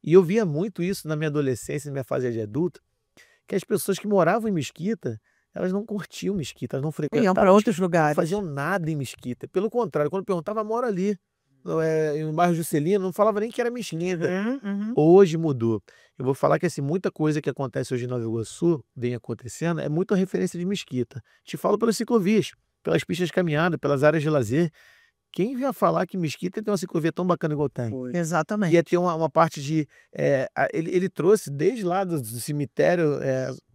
E eu via muito isso na minha adolescência, na minha fase de adulto, que as pessoas que moravam em Mesquita, elas não curtiam Mesquita, elas não Iam frequentavam para outros Mesquita, não lugares. faziam nada em Mesquita. Pelo contrário, quando perguntava, mora ali, no bairro Juscelino, não falava nem que era Mesquita. Hoje mudou. Eu vou falar que assim, muita coisa que acontece hoje em Nova Iguaçu, vem acontecendo, é muita referência de Mesquita. Te falo pelas ciclovias, pelas pistas de caminhada, pelas áreas de lazer. Quem vinha falar que Mesquita tem uma ciclovia tão bacana igual tem? Exatamente. Ia ter uma parte de... ele trouxe desde lá do cemitério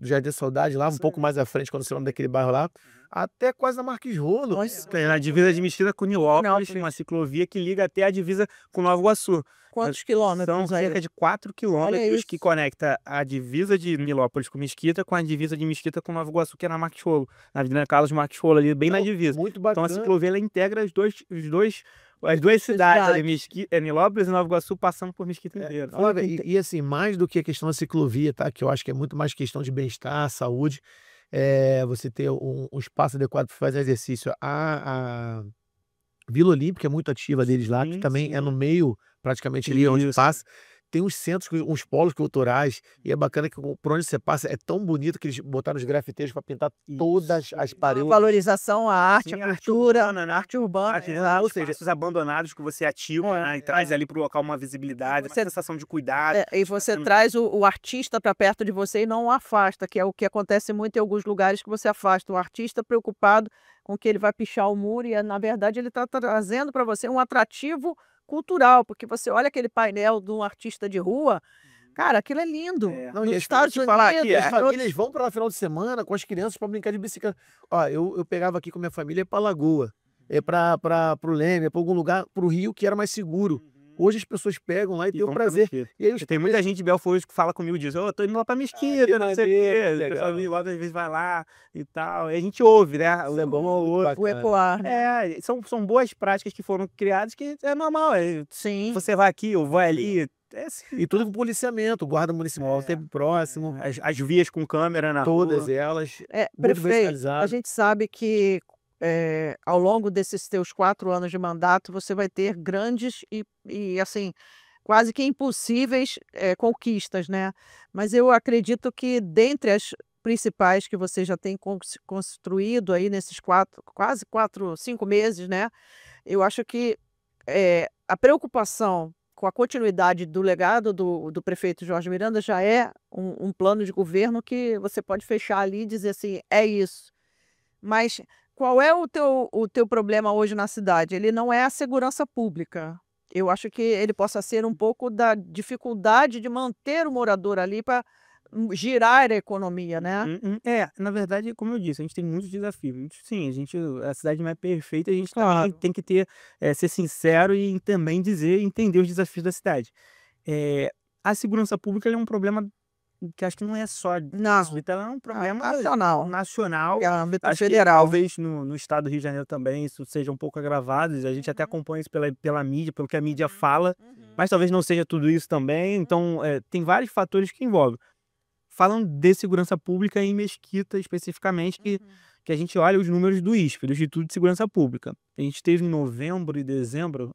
do Jardim da Saudade, lá um pouco mais à frente, quando você lembra daquele bairro lá, até quase na Marques Rolo. Tem na divisa de Mesquita com Nilópolis, uma ciclovia que liga até a divisa com Nova Iguaçu. Quantos quilômetros São aí? cerca de 4 Olha quilômetros isso. que conecta a divisa de Nilópolis com Mesquita com a divisa de Mesquita com Nova Iguaçu, que é na Marques Rolo, na Avenida Carlos Marques Rolo, ali bem na divisa. Muito Então bacana. a ciclovia ela integra as duas cidades, ali, Nilópolis e Nova Iguaçu, passando por Mesquita inteira. Flávia, e assim, mais do que a questão da ciclovia, tá? Que eu acho que é muito mais questão de bem-estar, saúde, você ter um espaço adequado para fazer exercício. A Vila Olímpica é muito ativa deles lá, que Sim, também sim. é no meio, praticamente ali onde Isso. passa. Tem uns centros, uns polos culturais, e é bacana que por onde você passa é tão bonito que eles botaram os grafiteiros para pintar todas as A paredes. valorização à arte, Sim, à a arte cultura, urbana, né? arte urbana. Ou seja, esses abandonados que você ativa, né, e traz ali para o local uma visibilidade, uma Você- sensação de cuidado. E você traz o artista para perto de você e não o afasta, que é o que acontece muito em alguns lugares que você afasta o artista preocupado com que ele vai pichar o muro e, na verdade, ele está trazendo para você um atrativo cultural, porque você olha aquele painel de um artista de rua, cara, aquilo é lindo. Não, e Nos as Estados famílias, falar aqui, Unidos, as famílias vão para lá final de semana com as crianças para brincar de bicicleta. Ó, eu pegava aqui com minha família para Lagoa, para o Leme, para algum lugar, para o Rio que era mais seguro. Hoje as pessoas pegam lá e têm o vão pra prazer. Mesquita. E aí os Tem muita gente de Belfort hoje que fala comigo e diz: "Ô, tô indo lá pra Mesquita, que não sei o maneiro, quê". O pessoal legal. às vezes vai lá e tal. E a gente ouve, né, o bom ou Muito outro. O bacana. ecoar, né? São boas práticas que foram criadas que é normal. Sim. Você vai aqui, eu vou ali. É assim, E tudo com policiamento, guarda municipal sempre próximo, as vias com câmera na todas rua. elas, muito bem Prefeito, a sinalizado. gente sabe que, ao longo desses teus 4 anos de mandato, você vai ter grandes e assim, quase que impossíveis, conquistas, né. Mas eu acredito que dentre as principais que você já tem construído aí nesses 5 meses, né, eu acho que, a preocupação com a continuidade do legado do prefeito Jorge Miranda já é um plano de governo que você pode fechar ali e dizer assim: "É isso". Mas qual é o teu problema hoje na cidade? Ele não é a segurança pública. Eu acho que ele possa ser um pouco da dificuldade de manter o morador ali para girar a economia, né. Na verdade, como eu disse, a gente tem muitos desafios. Sim, a cidade não é perfeita, a gente também Claro. tem que ter, ser sincero e também entender os desafios da cidade. Eh, a segurança pública ele é um problema que acho que não é só Não, distrito, ela é um problema nacional, nacional. é âmbito Acho que federal. talvez no estado do Rio de Janeiro também isso seja um pouco agravado, a gente até acompanha isso pela mídia, pelo que a mídia fala, mas talvez não seja tudo isso também, então, tem vários fatores que envolvem. Falando de segurança pública em Mesquita especificamente, que a gente olha os números do ISP, do Instituto de Segurança Pública. A gente teve em novembro e dezembro,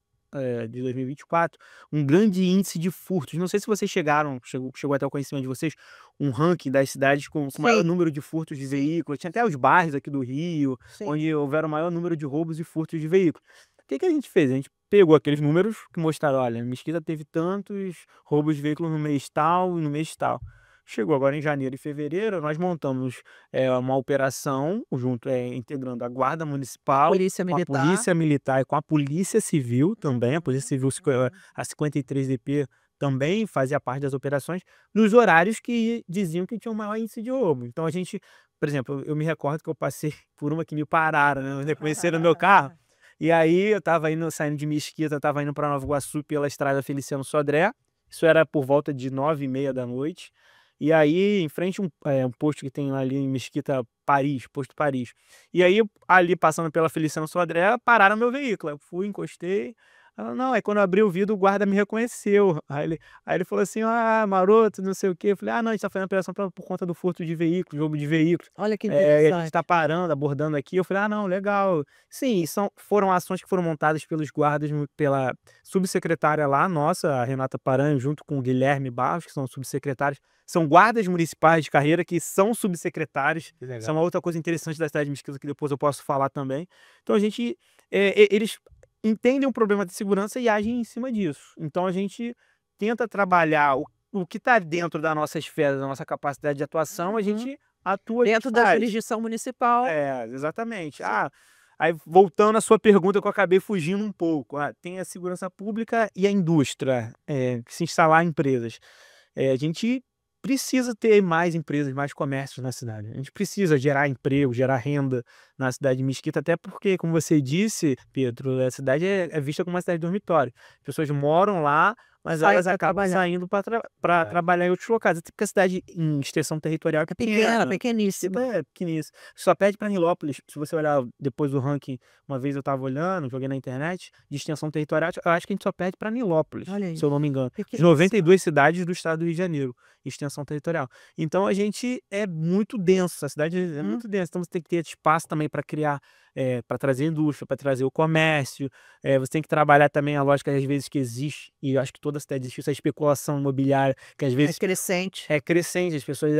de 2024, um grande índice de furtos. Não sei se vocês chegou até o conhecimento de vocês, um ranking das cidades com o maior Sim, número de furtos de veículos. Tinha até os bairros aqui do Rio, sim. onde houveram o maior número de roubos e furtos de veículos. O que que a gente fez? A gente pegou aqueles números que mostraram: olha, Mesquita teve tantos roubos de veículos no mês tal e no mês tal. Chegou agora em janeiro e fevereiro, nós montamos, uma operação integrando a Guarda Municipal, Polícia com a Militar. Polícia Militar e com a Polícia Civil também. A Polícia Civil, a 53DP também fazia parte das operações, nos horários que diziam que tinha o maior índice de roubo. Então a gente, por exemplo, eu me recordo que eu passei por uma que me pararam, né, reconheceram o meu carro, e aí eu estava saindo de Mesquita, estava indo para Nova Iguaçu pela estrada Feliciano Sodré, isso era por volta de 21h30. E aí, em frente um posto que tem ali em Mesquita, Paris, posto Paris. E aí, ali passando pela Feliciano Sodré, pararam meu veículo. Eu fui, encostei. Ela, não, aí quando eu abri o vidro, o guarda me reconheceu. Aí ele falou assim: ah, maroto, não sei o quê. Eu falei: ah, não, a gente tá fazendo operação por conta do furto de veículos, roubo de veículos. Olha que E a gente tá interessante. parando, abordando aqui. Eu falei: ah, não, legal. Sim, foram ações que foram montadas pelos guardas, pela subsecretária lá, nossa, a Renata Paranho, junto com o Guilherme Barros, que são subsecretários. São guardas municipais de carreira que são subsecretários. Que Isso é legal. uma outra coisa interessante da cidade de Mesquita, que depois eu posso falar também. Então a gente, eles entendem o problema de segurança e agem em cima disso. Então a gente tenta trabalhar o que está dentro da nossa esfera, da nossa capacidade de atuação, a gente atua, a gente Dentro da faz. jurisdição municipal. Exatamente. Sim. Aí voltando à sua pergunta que eu acabei fugindo um pouco, tem a segurança pública e a indústria, que se instalar empresas. A gente precisa ter mais empresas, mais comércios na cidade. A gente precisa gerar emprego, gerar renda na cidade de Mesquita, até porque, como você disse, Pedro, a cidade é vista como uma cidade dormitório. As pessoas moram lá, mas Saem elas pra acabam trabalhar. saindo para Verdade. trabalhar em outros locais. Até porque a cidade, em extensão territorial, é Pequena, pequena. pequeníssima. É pequeníssimo. Só perde para Nilópolis. Se você olhar depois do ranking, uma vez eu estava olhando, joguei na internet, de extensão territorial, eu acho que a gente só perde para Nilópolis, Olha se eu isso. não me engano. De Pequeníssima. 92 cidades do estado do Rio de Janeiro, extensão territorial. Então a gente é muito denso, a cidade é muito densa. Então você tem que ter espaço também para criar, para trazer indústria, para trazer o comércio. Você tem que trabalhar também a lógica, às vezes, que existe, e eu acho que toda cidade existe, essa especulação imobiliária, que às É vezes crescente. é crescente, as pessoas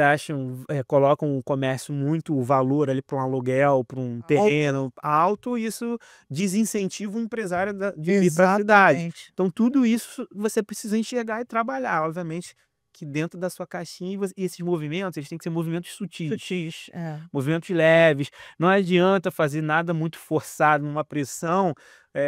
colocam o comércio muito valor ali para um aluguel, para um terreno alto, e isso desincentiva o empresário de vir para a cidade. Exatamente. Então tudo isso você precisa enxergar e trabalhar, obviamente que dentro da sua caixinha, e esses movimentos, eles têm que ser movimentos sutis, Sutis. movimentos leves. Não adianta fazer nada muito forçado, numa pressão,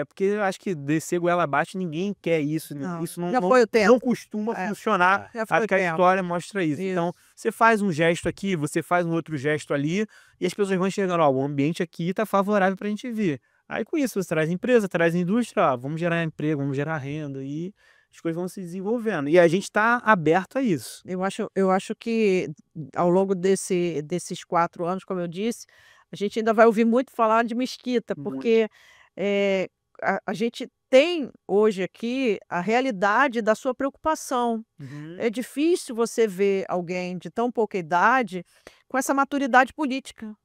porque eu acho que descer goela abaixo, ninguém quer isso, né? Não, Isso já foi o tempo. não costuma funcionar. Já foi Acho o que a tempo. história mostra isso. Isso. Então, você faz um gesto aqui, você faz um outro gesto ali, e as pessoas vão enxergando: ó, o ambiente aqui tá favorável pra gente vir. Aí com isso você traz empresa, traz indústria, vamos gerar emprego, vamos gerar renda e as coisas vão se desenvolvendo. E a gente está aberto a isso. Eu acho que ao longo desses 4 anos, como eu disse, a gente ainda vai ouvir muito falar de Mesquita, Muito. porque a gente tem hoje aqui a realidade da sua preocupação. É difícil você ver alguém de tão pouca idade com essa maturidade política.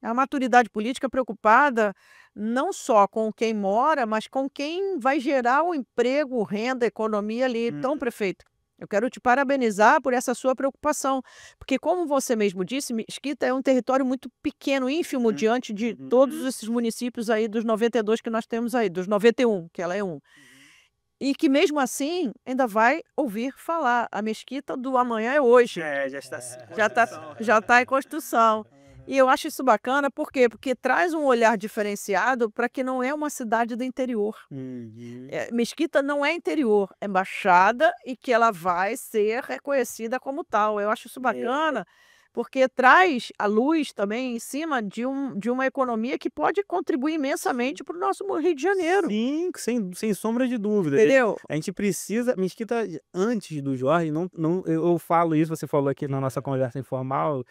É a maturidade política preocupada não só com quem mora, mas com quem vai gerar o emprego, renda, economia ali. Então, prefeito, eu quero te parabenizar por essa sua preocupação, porque como você mesmo disse, Mesquita é um território muito pequeno, ínfimo, diante de todos esses municípios aí dos 92 que nós temos aí, dos 91, que ela é um. E que mesmo assim ainda vai ouvir falar. A Mesquita do amanhã é hoje. Já está Já está em construção. E eu acho isso bacana, por quê? Porque traz um olhar diferenciado para que não é uma cidade do interior. Mesquita não é interior, é Baixada e que ela vai ser reconhecida como tal. Eu acho isso bacana, porque traz a luz também em cima de uma economia que pode contribuir imensamente para o nosso Rio de Janeiro. Sim, sem sombra de dúvida. Entendeu? A gente precisa. Mesquita, antes do Jorge, eu falo isso, você falou aqui na nossa conversa informal.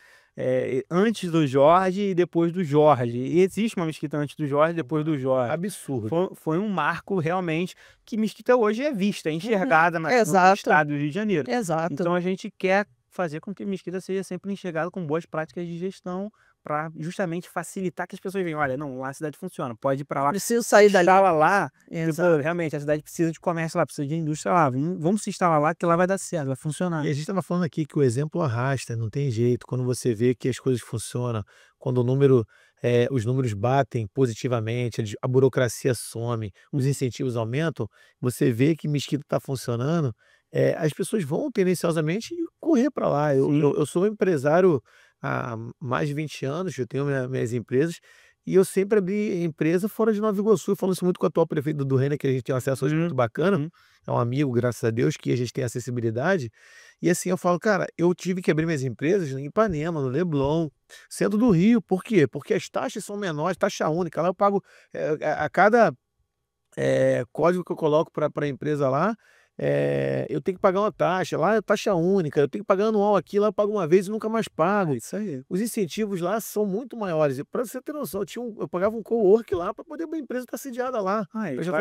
Antes do Jorge e depois do Jorge. E existe uma Mesquita antes do Jorge e depois do Jorge. Absurdo. Foi um marco realmente que Mesquita hoje é vista, é enxergada no Exato. estado do Rio de Janeiro. Exato. Então a gente quer fazer com que Mesquita seja sempre enxergada com boas práticas de gestão para justamente facilitar que as pessoas vejam, olha, não, lá a cidade funciona, pode ir para lá. Preciso sair dali. Instala lá, Exato. realmente a cidade precisa de comércio lá, precisa de indústria lá, vamos se instalar lá que lá vai dar certo, vai funcionar. E a gente estava falando aqui que o exemplo arrasta, não tem jeito. Quando você vê que as coisas funcionam, quando os números batem positivamente, a burocracia some, os incentivos aumentam, você vê que Mesquita está funcionando, as pessoas vão tendenciosamente correr para lá. Eu sou um empresário há mais de 20 anos, eu tenho minhas empresas, e eu sempre abri empresa fora de Nova Iguaçu. Eu falo isso muito com o atual prefeito do Renner, que a gente tem um acesso hoje muito bacana. É um amigo, graças a Deus, que a gente tem acessibilidade. E assim, eu falo, cara, eu tive que abrir minhas empresas em Ipanema, no Leblon, centro do Rio. Por quê? Porque as taxas são menores, taxa única. Lá eu pago a cada código que eu coloco para a empresa lá, eu tenho que pagar uma taxa. Lá é taxa única, eu tenho que pagar anual aqui, lá eu pago uma vez e nunca mais pago. Isso aí. Os incentivos lá são muito maiores. Para você ter noção, eu pagava um cowork lá para poder uma empresa estar sediada lá.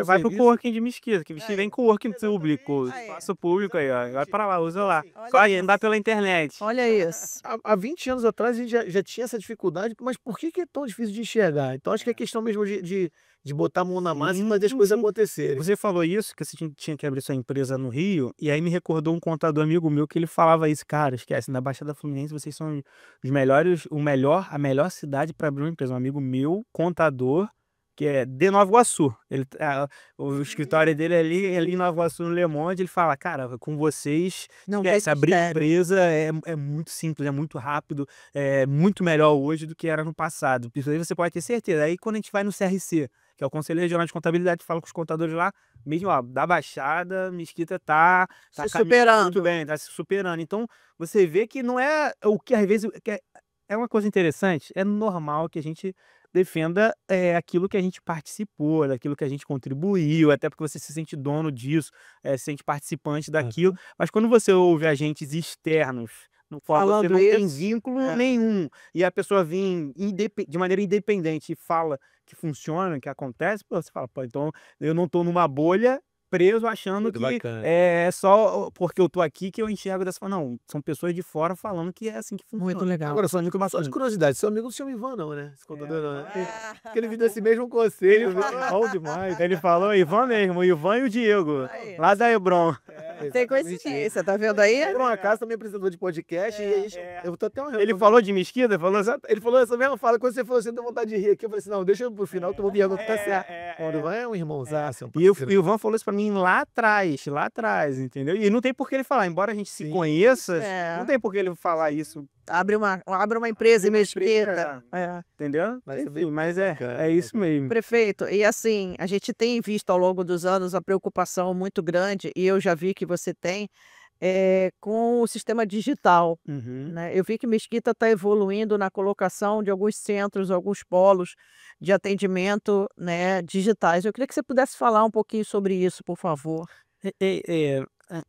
Vai pro coworking de Mesquita, que vem coworking público, espaço público aí, ó. Vai para lá, usa lá. Só andar pela internet. Olha isso. Há 20 anos atrás a gente já tinha essa dificuldade, mas por que é tão difícil de enxergar? Então acho que é questão mesmo de botar a mão na massa e fazer as coisas acontecerem. Você falou isso, que você tinha que abrir sua empresa no Rio, e aí me recordou um contador amigo meu que ele falava isso, cara, esquece, na Baixada Fluminense vocês são os melhores, a melhor cidade para abrir uma empresa. Um amigo meu, contador, que é de Nova Iguaçu. O escritório dele é ali em Nova Iguaçu, no Le Monde. Ele fala, cara, com vocês, abrir empresa é muito simples, é muito rápido, é muito melhor hoje do que era no passado. Isso aí você pode ter certeza. Aí quando a gente vai no CRC, que é o Conselho Regional de Contabilidade, fala com os contadores lá, mesmo da Baixada, Mesquita tá se superando. Muito bem, tá se superando. Então, você vê que não é o que às vezes é uma coisa interessante, é normal que a gente defenda aquilo que a gente participou, daquilo que a gente contribuiu, até porque você se sente dono disso, se sente participante daquilo. Mas quando você ouve agentes externos, você não tem vínculo nenhum, e a pessoa vem de maneira independente e fala que funciona, que acontece, você fala, pô, então eu não tô numa bolha preso achando Muito que bacana. é só porque eu tô aqui que eu enxergo dessa forma. Não, são pessoas de fora falando que é assim que funciona. Muito legal. Agora, só de curiosidade, seu amigo não se chama Ivan não, né? Esse contador não, né? Porque ele viu desse mesmo conselho, bom demais. Ele falou Ivan mesmo, o Ivan e o Diego, lá da Hebron. Tem coincidência, tá vendo aí? Por um acaso, também apresentador de podcast, e eu tô até Ele falou de Mesquita? Ele falou essa mesma fala, quando você falou assim, eu tenho vontade de rir aqui, eu falei assim, não, deixa pro final que eu vou perguntar, tá certo. O Ivan é um irmãozaço. E o Ivan falou isso pra mim lá atrás, entendeu? E não tem por que ele falar, embora a gente se conheça, não tem por que ele falar isso. Abre uma empresa em Mesquita. Entendeu? Mas é isso mesmo. Prefeito, e assim, a gente tem visto ao longo dos anos a preocupação muito grande, e eu já vi que você tem, com o sistema digital, Uhum. né? Eu vi que Mesquita está evoluindo na colocação de alguns centros, alguns polos de atendimento, né, digitais. Eu queria que você pudesse falar um pouquinho sobre isso, por favor. É é é,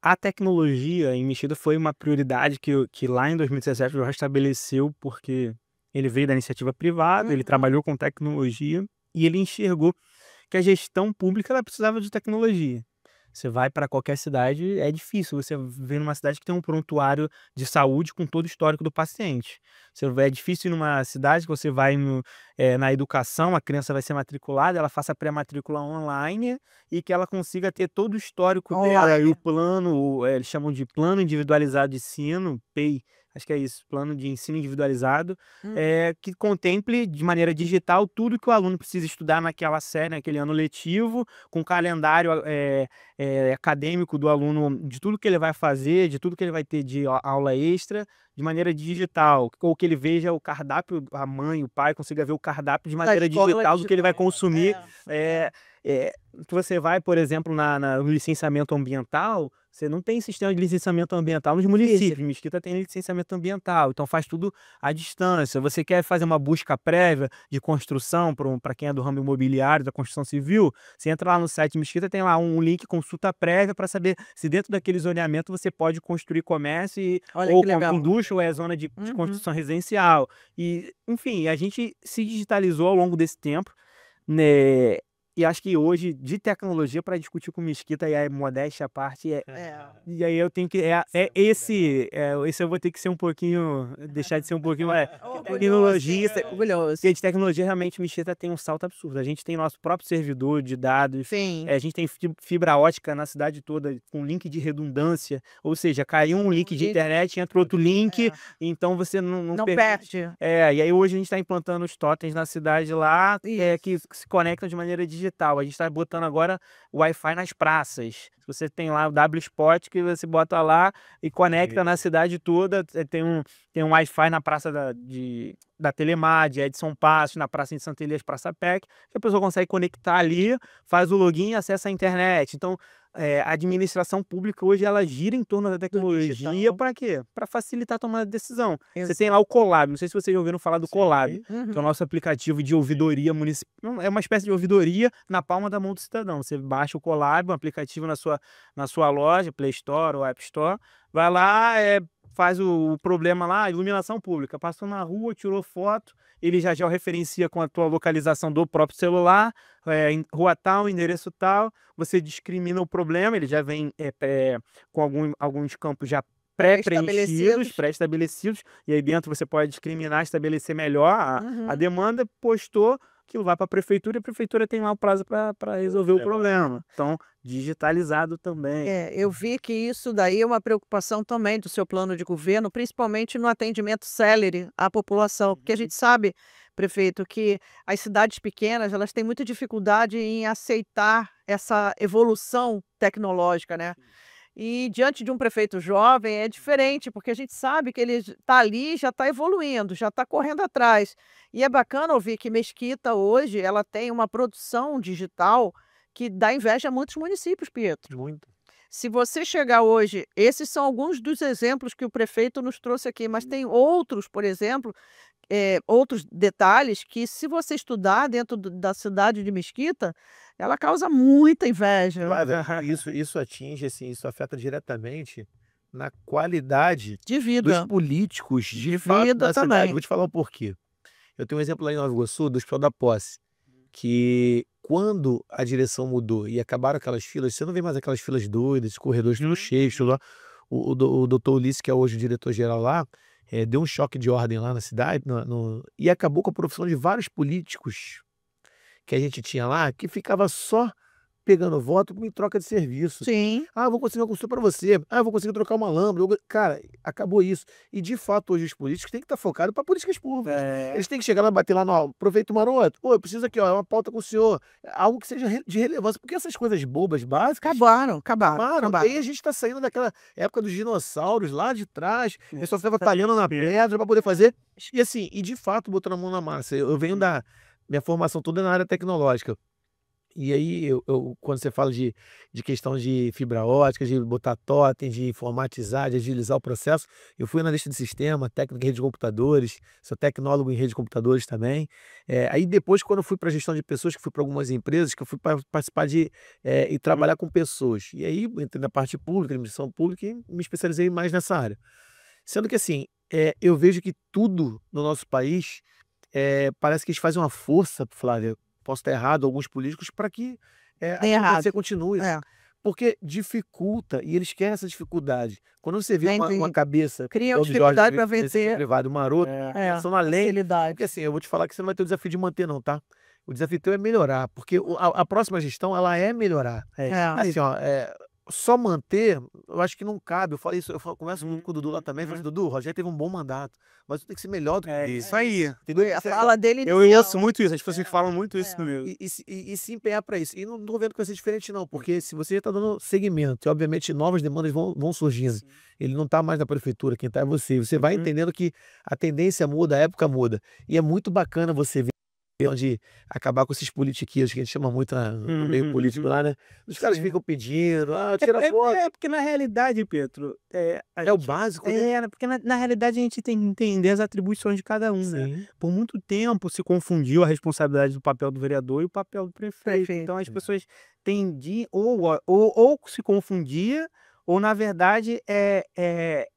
a tecnologia em Mesquita foi uma prioridade que lá em 2017 o Jorge estabeleceu, porque ele veio da iniciativa privada, ele Uhum. trabalhou com tecnologia e ele enxergou que a gestão pública ela precisava de tecnologia. Você vai para qualquer cidade, é difícil você ver numa cidade que tem um prontuário de saúde com todo o histórico do paciente. É difícil ir numa cidade que você vai na educação, a criança vai ser matriculada, ela faça a pré-matrícula online e que ela consiga ter todo o histórico dela e o Online. plano, eles chamam de plano individualizado de ensino, PEI, acho que é isso, plano de ensino individualizado, Uhum. que contemple de maneira digital tudo que o aluno precisa estudar naquela série, naquele ano letivo, com calendário acadêmico do aluno, de tudo que ele vai fazer, de tudo que ele vai ter de aula extra, de maneira digital, ou que ele veja o cardápio, a mãe, o pai consiga ver o cardápio de Da maneira escola digital do que ele vai digital. consumir. É, eh é. que você vai, por exemplo, no licenciamento ambiental, você não tem sistema de licenciamento ambiental nos Físico. municípios. Mesquita tem licenciamento ambiental, então faz tudo à distância. Você quer fazer uma busca prévia de construção para quem é do ramo imobiliário, da construção civil, você entra lá no site Mesquita, tem lá um link consulta prévia para saber se dentro daquele zoneamento você pode construir comércio Olha ou que com legal. indústria ou é zona de Uhum. construção residencial. E, enfim, a gente se digitalizou ao longo desse tempo, né? E acho que hoje, de tecnologia, para discutir com Mesquita, e aí, modéstia à parte, É. e aí eu tenho que. Esse eu vou ter que ser um pouquinho. Deixar de ser um pouquinho. Que Orgulhoso, sim, tecnologia. orgulhoso. Porque de tecnologia, realmente, Mesquita tem um salto absurdo. A gente tem nosso próprio servidor de dados, Sim. a gente tem fibra ótica na cidade toda, com link de redundância. Ou seja, caiu um link de E internet, entra outro link, é, então você não não permite. perde. E aí hoje a gente está implantando os totens na cidade lá, que Isso. se conectam de maneira digital. A gente está botando agora o Wi-Fi nas praças. Você tem lá o W-Spot que você bota lá e conecta na cidade toda. Tem um Wi-Fi na praça da Telemar, de Edson Passos, na praça de Santa Elias, Praça PEC, que a pessoa consegue conectar ali, faz o login e acessa a internet. Então, a administração pública hoje ela gira em torno da Do tecnologia digital. para quê? Para facilitar a tomada de decisão. Você tem Exato. lá o Colab, não sei se vocês já ouviram falar do Colab, que é o Uhum. nosso aplicativo de ouvidoria municipal. É uma espécie de ouvidoria na palma da mão do cidadão. Você baixa o Colab, um aplicativo na sua loja, Play Store ou App Store, vai lá, faz o problema lá, iluminação pública. Passou na rua, tirou foto, ele já o referencia com a tua localização do próprio celular, em rua tal, endereço tal, você discrimina o problema, ele já vem com alguns campos já pré-preenchidos, Pré-estabelecidos. pré-estabelecidos, e aí dentro você pode discriminar, estabelecer melhor a Uhum. demanda, postou, aquilo vai para a prefeitura e a prefeitura tem lá o prazo para resolver o problema. Então, digitalizado também. Eu vi que isso daí é uma preocupação também do seu plano de governo, principalmente no atendimento célere à população, porque a gente sabe, prefeito, que as cidades pequenas, elas têm muita dificuldade em aceitar essa evolução tecnológica, né. E diante de um prefeito jovem é diferente, porque a gente sabe que ele está ali, já está evoluindo, já está correndo atrás. E é bacana ouvir que Mesquita hoje, ela tem uma produção digital que dá inveja a muitos municípios, Pietro. Muito. Se você chegar hoje, esses são alguns dos exemplos que o prefeito nos trouxe aqui, mas tem outros, por exemplo, outros detalhes que, se você estudar dentro da cidade de Mesquita, ela causa muita inveja. Flávia, isso atinge, assim, isso afeta diretamente na qualidade De dos vida. políticos, De de fato, vida da cidade. também. Vou te falar o porquê. Eu tenho um exemplo lá em Nova Iguaçu, do Hospital da Posse, que quando a direção mudou e acabaram aquelas filas, você não vê mais aquelas filas doidas, corredores tudo cheios, tudo lá. O doutor Ulisses, que é hoje o diretor-geral lá, deu um choque de ordem lá na cidade, e acabou com a profissão de vários políticos que a gente tinha lá, que ficava só pegando voto em troca de serviço. Sim. "Ah, eu vou conseguir uma consulta para você. Ah, eu vou conseguir trocar uma lâmpada". Cara, acabou isso. E de fato hoje os políticos têm que estar focados para políticas públicas. Eles têm que chegar lá, bater lá no prefeito Maroto: "Ô, eu preciso aqui, ó, é uma pauta com o senhor", algo que seja de relevância, porque essas coisas bobas, básicas, acabaram. Aí a gente está saindo daquela época dos dinossauros lá de trás, o pessoal ficava talhando na pedra para poder fazer. E assim, e de fato botando a mão na massa. Eu venho da minha formação toda na área tecnológica. E aí, quando você fala de questão de fibra ótica, de botar totem, de informatizar, de agilizar o processo, eu fui analista de sistema, técnico em rede de computadores, sou tecnólogo em rede de computadores também. Aí depois, quando eu fui para gestão de pessoas, que fui para algumas empresas, que eu fui participar e trabalhar com pessoas. E aí, entrei na parte pública, administração pública, e me especializei mais nessa área. Sendo que assim, eu vejo que tudo no nosso país, parece que eles fazem uma força, Flávia, posso estar errado, alguns políticos, para que a Tem errado. democracia continue. É. Porque dificulta, e eles querem essa dificuldade. Quando você vê uma Vende, cabeça, cria igual do Jorge dificuldade para nesse vender. privado maroto, É, pensando além. Porque facilidade. assim, eu vou te falar que você não vai ter o desafio de manter, não, tá? O desafio teu é melhorar, porque a próxima gestão, ela é melhorar. É. É. Assim, ó, só manter, eu acho que não cabe. Eu falei isso, converso muito com o Dudu lá também. Falei assim, Dudu, o Rogério teve um bom mandato, mas tu tem que ser melhor do que ele. Isso aí. Entendeu? A fala dele Eu inicial. ouço muito isso, as pessoas falam muito isso É. comigo. E se empenhar para isso. E não tô vendo que vai ser diferente, não, porque se você está dando segmento, e obviamente novas demandas vão surgindo. Ele não está mais na prefeitura, quem está é você. Você vai entendendo que a tendência muda, a época muda. E é muito bacana você ver onde acabar com esses politiquinhos que a gente chama muito no meio político lá, né? Os caras Sim. ficam pedindo, tira foto. Porque na realidade, Pedro, a É o gente- básico, né? porque na realidade a gente tem que entender as atribuições de cada um, né? Sim. Por muito tempo se confundiu a responsabilidade do papel do vereador e o papel do prefeito. Prefeito. Então as pessoas tendiam, ou se confundia, ou na verdade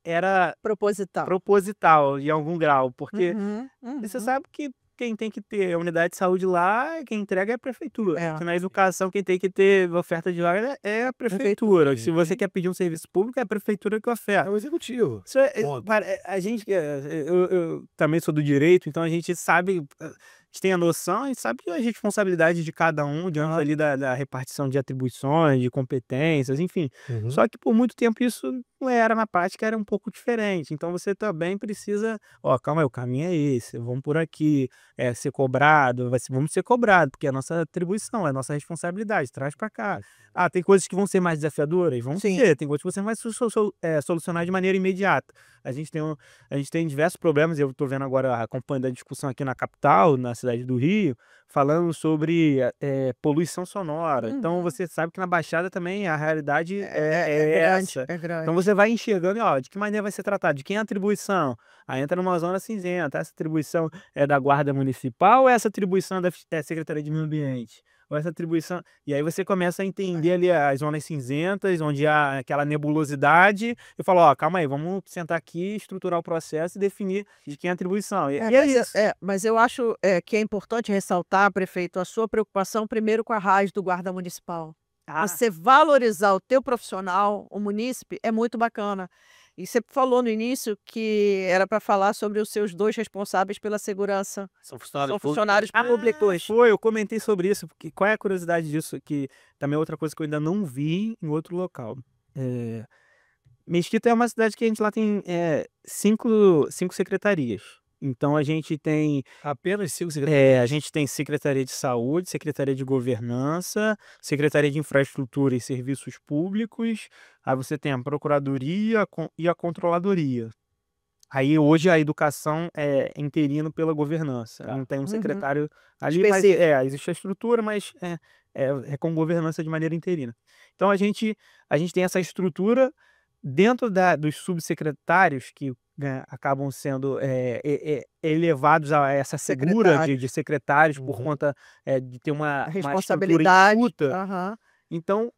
era Proposital. proposital em algum grau, porque Uhum, você uhum. sabe que quem tem que ter a unidade de saúde lá, quem entrega é a prefeitura. É. Se na educação, quem tem que ter oferta de vaga é a prefeitura. Se você quer pedir um serviço público, é a prefeitura que É oferta. o executivo. Isso Ponto. a gente, eu também sou do direito, então a gente sabe, a gente tem a noção, a gente sabe a responsabilidade de cada um diante ali da repartição de atribuições, de competências, enfim. Uhum. Só que por muito tempo isso não era, na prática era um pouco diferente. Então você também precisa, calma aí, o caminho é esse, vamos por aqui, ser cobrado, vamos ser cobrado, porque é a nossa atribuição, é a nossa responsabilidade, traz para cá. Tem coisas que vão ser mais desafiadoras? Vão Sim. ser, tem coisas que você vai solucionar de maneira imediata. A gente tem diversos problemas, eu estou vendo agora, acompanhando a discussão aqui na capital, na cidade do Rio, falando sobre poluição sonora. Então você sabe que na Baixada também a realidade é grande, essa. é grande. Então você vai enxergando, de que maneira vai ser tratado, de quem é a atribuição. Aí entra numa zona cinzenta, essa atribuição é da Guarda Municipal ou essa atribuição é da Secretaria de Meio Ambiente? Ou essa atribuição... E aí você começa a entender ali as zonas cinzentas, onde há aquela nebulosidade, eu falo, calma aí, vamos sentar aqui, estruturar o processo e definir de quem é a atribuição. E é isso. Mas eu acho que é importante ressaltar, prefeito, a sua preocupação primeiro com a RAS do Guarda Municipal. Você valorizar o teu profissional, o munícipe, é muito bacana. E você falou no início que era para falar sobre os seus 2 responsáveis pela segurança. São São funcionários públicos. Eu comentei sobre isso, porque qual é a curiosidade disso? Que também é outra coisa que eu ainda não vi em outro local. Mesquita é uma cidade que a gente lá tem 5 secretarias. Então a gente tem Apenas 5 secretarias. a gente tem Secretaria de Saúde, Secretaria de Governança, Secretaria de Infraestrutura e Serviços Públicos, aí você tem a Procuradoria e a Controladoria. Aí hoje a educação é interino pela governança, não tem um secretário ali, mas Específico. existe a estrutura, mas é com governança de maneira interina. Então a gente tem essa estrutura dentro dos subsecretários que acabam sendo elevados a essa figura de secretários por conta de ter uma estrutura Responsabilidade. enxuta. Aham. Então,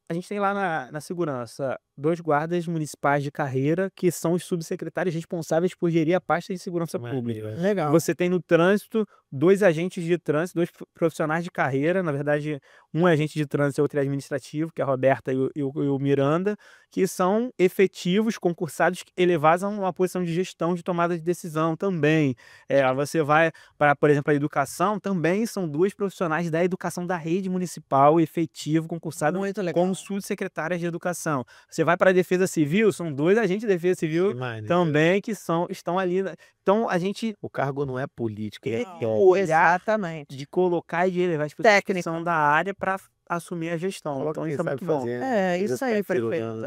a gente tem lá na segurança 2 guardas municipais de carreira, que são os subsecretários responsáveis por gerir a pasta de segurança pública. Legal. Você tem no trânsito 2 agentes de trânsito, 2 profissionais de carreira, na verdade, um é agente de trânsito e outro é administrativo, que é a Roberta e o Miranda, que são efetivos, concursados, elevados a uma posição de gestão de tomada de decisão também. Você vai para, por exemplo, a educação, também são 2 profissionais da educação da rede municipal, efetivo, concursado Muito legal. como subsecretárias de educação. Você vai para a Defesa Civil, são 2 agentes de Defesa Civil também que estão ali. Então a gente... O cargo não é político, Exatamente. de colocar e de elevar as pessoas que são da área para assumir a gestão. Então isso é muito bom. Isso aí, prefeito.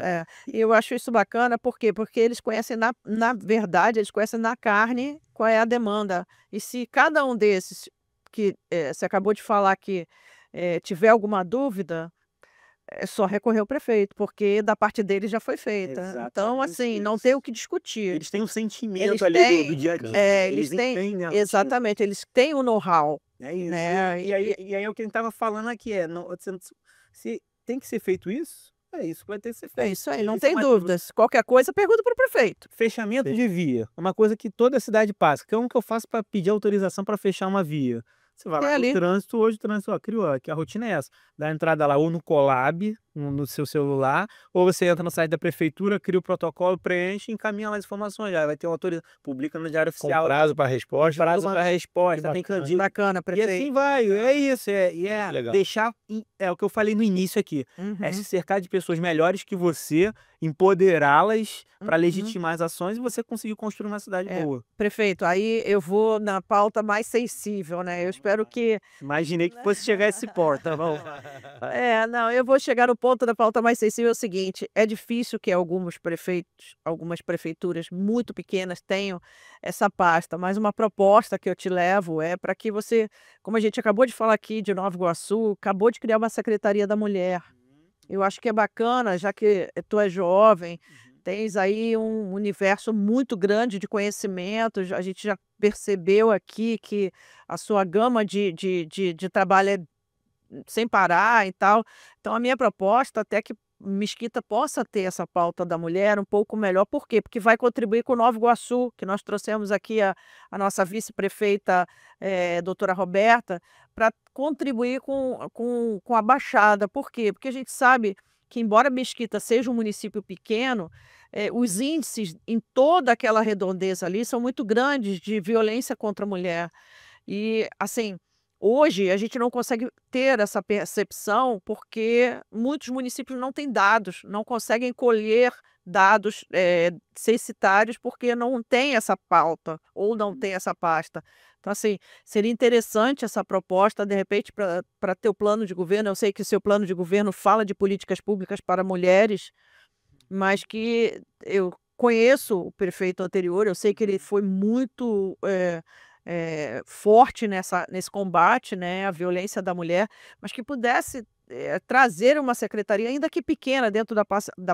E eu acho isso bacana, por quê? Porque eles conhecem, na verdade, eles conhecem na carne qual é a demanda. E se cada um desses, que você acabou de falar que tiver alguma dúvida, é só recorrer ao prefeito, porque da parte dele já foi feita. Então, Exatamente assim, não tem o isso. que discutir. Eles têm um Eles sentimento ali do têm, dia a dia. eles Eles têm, entendem a rotina. exatamente, eles têm o know-how, É isso. né? E aí o que a gente tava falando aqui se tem que ser feito isso, é isso que vai ter que ser É feito. isso aí, não Esse é tem uma dúvidas. Qualquer coisa, pergunta para o prefeito. fechamento de via, é uma coisa que toda cidade passa. Como que eu faço para pedir autorização para fechar uma via? Você vai É lá no ali. trânsito, hoje o trânsito, ó, criou, que a rotina é essa. Dá a entrada lá ou no Colab, no seu celular, ou você entra no site da prefeitura, cria o protocolo, preenche e encaminha lá as informações. Já vai ter uma autorização, publica no Diário Com Oficial. prazo para resposta. Prazo tudo para mais. resposta, Que tem bacana. candido. Bacana, E prefeito. assim vai, é isso, Legal. deixar, é o que eu falei no início aqui, é se Uhum, cercar de pessoas melhores que você, empoderá-las para uhum. legitimar as ações e você conseguir construir uma cidade É, boa. prefeito, aí eu vou na pauta mais sensível, né? Eu espero que. Imaginei que fosse chegar a esse ponto, tá bom? Não, eu vou chegar no ponto da pauta mais sensível, é o seguinte, é difícil que algumas prefeituras muito pequenas tenham essa pasta, mas uma proposta que eu te levo é para que você, como a gente acabou de falar aqui de Nova Iguaçu, acabou de criar uma Secretaria da Mulher. Eu acho que é bacana, já que tu é jovem, tens aí um universo muito grande de conhecimentos, a gente já percebeu aqui que a sua gama de trabalho é sem parar e tal. Então a minha proposta até que Mesquita possa ter essa pauta da mulher um pouco melhor, por quê? Porque vai contribuir com o Nova Iguaçu, que nós trouxemos aqui a nossa vice-prefeita, doutora Roberta, para contribuir com a Baixada. Por quê? Porque a gente sabe que embora Mesquita seja um município pequeno, os índices em toda aquela redondeza ali são muito grandes de violência contra a mulher. E, assim, hoje a gente não consegue ter essa percepção, porque muitos municípios não têm dados, não conseguem colher dados, censitários, porque não tem essa pauta ou não tem essa pasta. Então, assim, seria interessante essa proposta, de repente, para ter o plano de governo. Eu sei que o seu plano de governo fala de políticas públicas para mulheres, mas que eu conheço o prefeito anterior, eu sei que ele foi muito, forte nesse combate, né, à violência da mulher, mas que pudesse, trazer uma secretaria, ainda que pequena, dentro da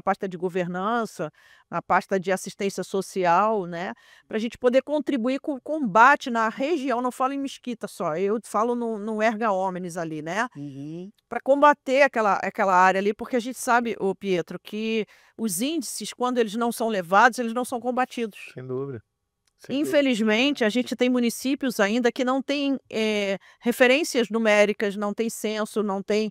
pasta de governança, a pasta de assistência social, né, para a gente poder contribuir com o combate na região, não falo em Mesquita só, eu falo no erga omnes ali, né, Uhum. para combater aquela área ali, porque a gente sabe, ô Pietro, que os índices, quando eles não são levados, eles não são combatidos. Sem dúvida. Sem dúvida. Infelizmente, a gente tem municípios ainda que não têm, referências numéricas, não tem censo, não tem,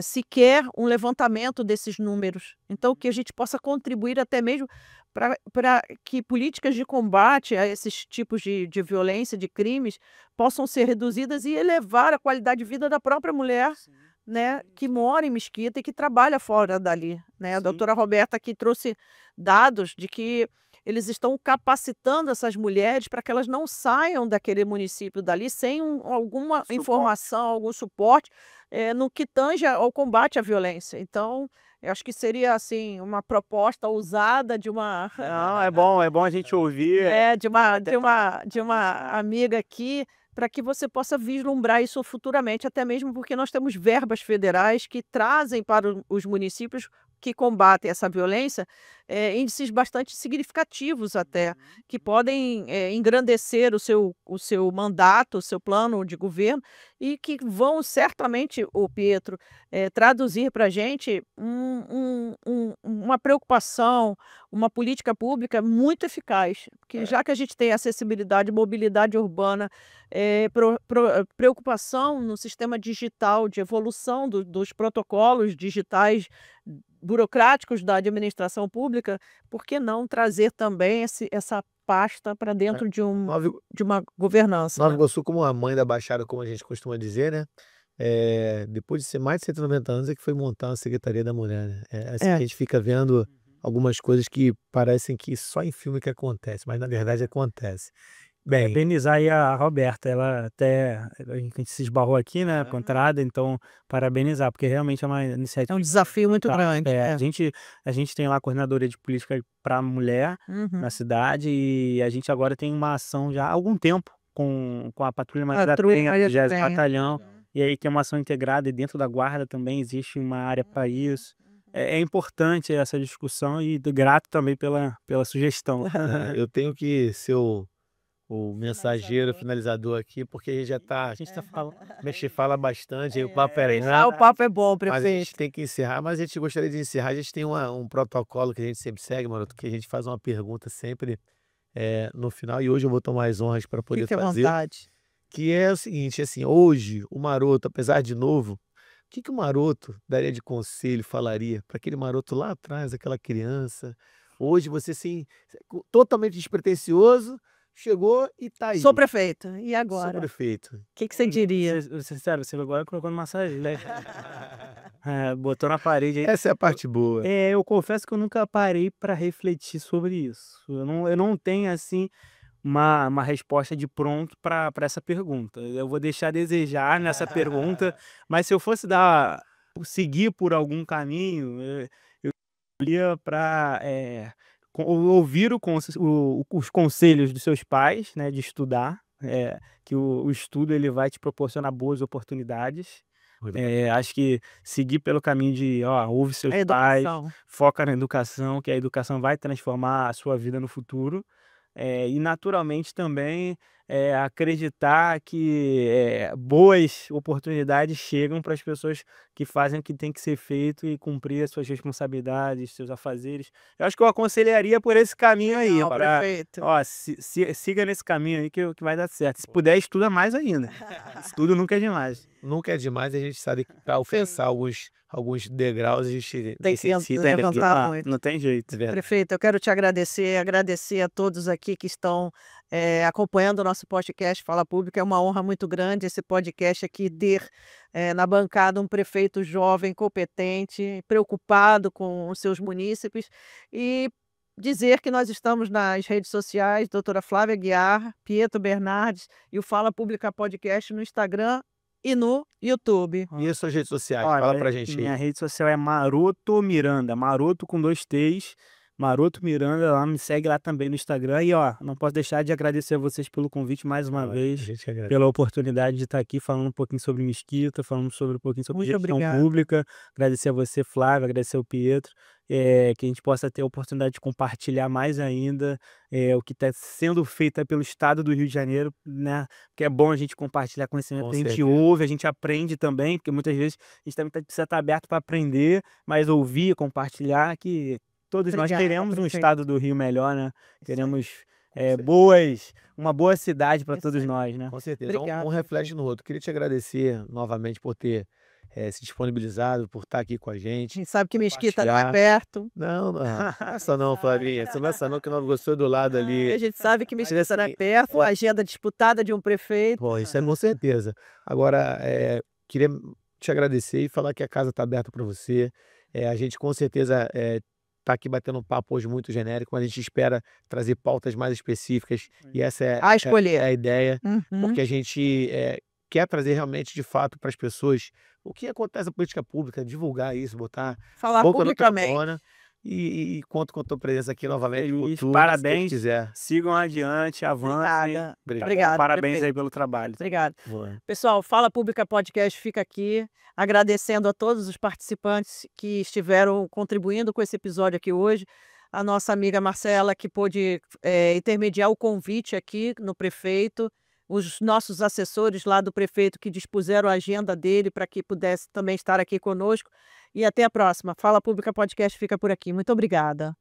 sequer um levantamento desses números. Então, que a gente possa contribuir até mesmo para que políticas de combate a esses tipos de violência, de crimes, possam ser reduzidas e elevar a qualidade de vida da própria mulher, né, que mora em Mesquita e que trabalha fora dali, né. A Sim. doutora Roberta aqui trouxe dados de que eles estão capacitando essas mulheres para que elas não saiam daquele município dali sem alguma Suporte. informação, algum suporte, no que tange ao combate à violência. Então, eu acho que seria, assim, uma proposta ousada de uma Não, é bom a gente ouvir. de uma amiga aqui, para que você possa vislumbrar isso futuramente, até mesmo porque nós temos verbas federais que trazem para os municípios que combatem essa violência, índices bastante significativos até, que podem, engrandecer o seu mandato, o seu plano de governo, e que vão certamente, o Pietro, traduzir para a gente uma preocupação, uma política pública muito eficaz, porque já que a gente tem acessibilidade e mobilidade urbana, preocupação no sistema digital, de evolução dos protocolos digitais burocráticos da administração pública, por que não trazer também essa pasta para dentro Nova, de uma governança, Nova né? Iguaçu, como a mãe da Baixada, como a gente costuma dizer, né? Depois de ser mais de 190 anos, é que foi montar uma Secretaria da Mulher, né? É assim que a É. gente fica vendo algumas coisas que parecem que só em filme que acontece, mas na verdade acontece. Bem, Parabenizar aí a Roberta, ela até a gente se esbarrou aqui, né, com a entrada, então parabenizar, porque realmente é uma É iniciativa um desafio muito grande. a gente tem lá a coordenadora de política para mulher Uhum. na cidade e a gente agora tem uma ação já há algum tempo com a Patrulha Maria da Patrulha Penha, Maria da 20º Penha. Batalhão, e aí tem uma ação integrada e dentro da guarda também existe uma área para isso. É importante essa discussão e grato também pela sugestão. Eu tenho que ser o mensageiro, finalizador aqui, porque a gente tá falando, a gente fala bastante, aí o papo era O papo é bom, mas a prefeito. gente tem que encerrar, mas a gente gostaria de encerrar, a gente tem um protocolo que a gente sempre segue, Maroto, que a gente faz uma pergunta sempre no final, e hoje eu vou tomar as honras para poder Fique à fazer, vontade. que é o seguinte, assim, hoje o Maroto, apesar de novo, o que o Maroto daria de conselho, falaria para aquele Maroto lá atrás, aquela criança, hoje você assim, totalmente despretensioso, chegou e tá aí. Sou prefeito, e Sou agora? O prefeito. que você diria? Vou ser sincero, você agora colocou numa saia, né? Botou na parede aí. Essa é a parte boa. Eu confesso que eu nunca parei para refletir sobre isso. Eu não tenho, assim, uma resposta de pronto para essa pergunta. Eu vou deixar a desejar nessa pergunta, mas se eu fosse seguir por algum caminho, eu iria para ouvir os conselhos dos seus pais, né, de estudar, que o estudo ele vai te proporcionar boas oportunidades. Acho que seguir pelo caminho de, ouve seus A pais, educação. foca na educação, que a educação vai transformar a sua vida no futuro. E naturalmente também acreditar que boas oportunidades chegam para as pessoas que fazem o que tem que ser feito e cumprir as suas responsabilidades, seus afazeres. Eu acho que eu aconselharia por esse caminho aí, Legal, prefeito. siga nesse caminho aí que vai dar certo. Se puder, estuda mais ainda. Estudo nunca é demais. Nunca é demais, a gente sabe que para alcançar alguns degraus, a gente Tem que necessita levantar muito. Não tem jeito. de verdade. Prefeito, eu quero te agradecer a todos aqui que estão acompanhando o nosso podcast Fala Pública. É uma honra muito grande esse podcast aqui ter na bancada um prefeito jovem, competente, preocupado com os seus munícipes e dizer que nós estamos nas redes sociais, doutora Flávia Guiar, Pietro Bernardes e o Fala Pública Podcast no Instagram e no YouTube. E as suas redes sociais? Olha, Fala pra gente aí. minha rede social é Maroto Miranda, Maroto com 2 T's, Maroto Miranda, lá me segue lá também no Instagram. E não posso deixar de agradecer a vocês pelo convite mais uma A vez, gente agradece. pela oportunidade de estar aqui falando um pouquinho sobre Mesquita, falando um pouquinho sobre Muito gestão obrigada. pública. Agradecer a você, Flávia, agradecer ao Pietro, que a gente possa ter a oportunidade de compartilhar mais ainda o que está sendo feito aí pelo estado do Rio de Janeiro, né? Que é bom a gente compartilhar conhecimento, Com a gente certeza. ouve, a gente aprende também, porque muitas vezes a gente também precisa estar aberto para aprender, mas ouvir, compartilhar, que todos nós Obrigada, queremos um prefeito. estado do Rio melhor, né? Queremos certeza. uma boa cidade para Isso todos aí. nós, né? Com certeza. Obrigada, Um reflete no outro. Queria te agradecer novamente por ter se disponibilizado, por estar aqui com a A gente. gente sabe que Mesquita não é Compartilhar. perto. Não, essa não, Flavinha. Essa não, que nós gostou do lado A ali. gente sabe que Mas Mesquita não é assim, perto, a agenda disputada de um prefeito. Bom, isso é com certeza. Agora, queria te agradecer e falar que a casa está aberta para você. A gente com certeza está aqui batendo um papo hoje muito genérico, mas a gente espera trazer pautas mais específicas e essa A escolher. é a ideia, Uhum. porque a gente quer trazer realmente de fato para as pessoas o que acontece na política pública, divulgar isso, botar Falar boca no publicamente. microfone e conto com a tua presença aqui novamente no Feliz, futuro, se Deus parabéns, quiser. sigam adiante, avancem. Obrigada. Obrigado. Obrigada, Parabéns prefeito. aí pelo trabalho. Obrigada. Boa. Pessoal, Fala Pública Podcast fica aqui, agradecendo a todos os participantes que estiveram contribuindo com esse episódio aqui hoje. A nossa amiga Marcela, que pôde intermediar o convite aqui no prefeito, os nossos assessores lá do prefeito que dispuseram a agenda dele para que pudesse também estar aqui conosco. E até a próxima. Fala Pública Podcast fica por aqui. Muito obrigada.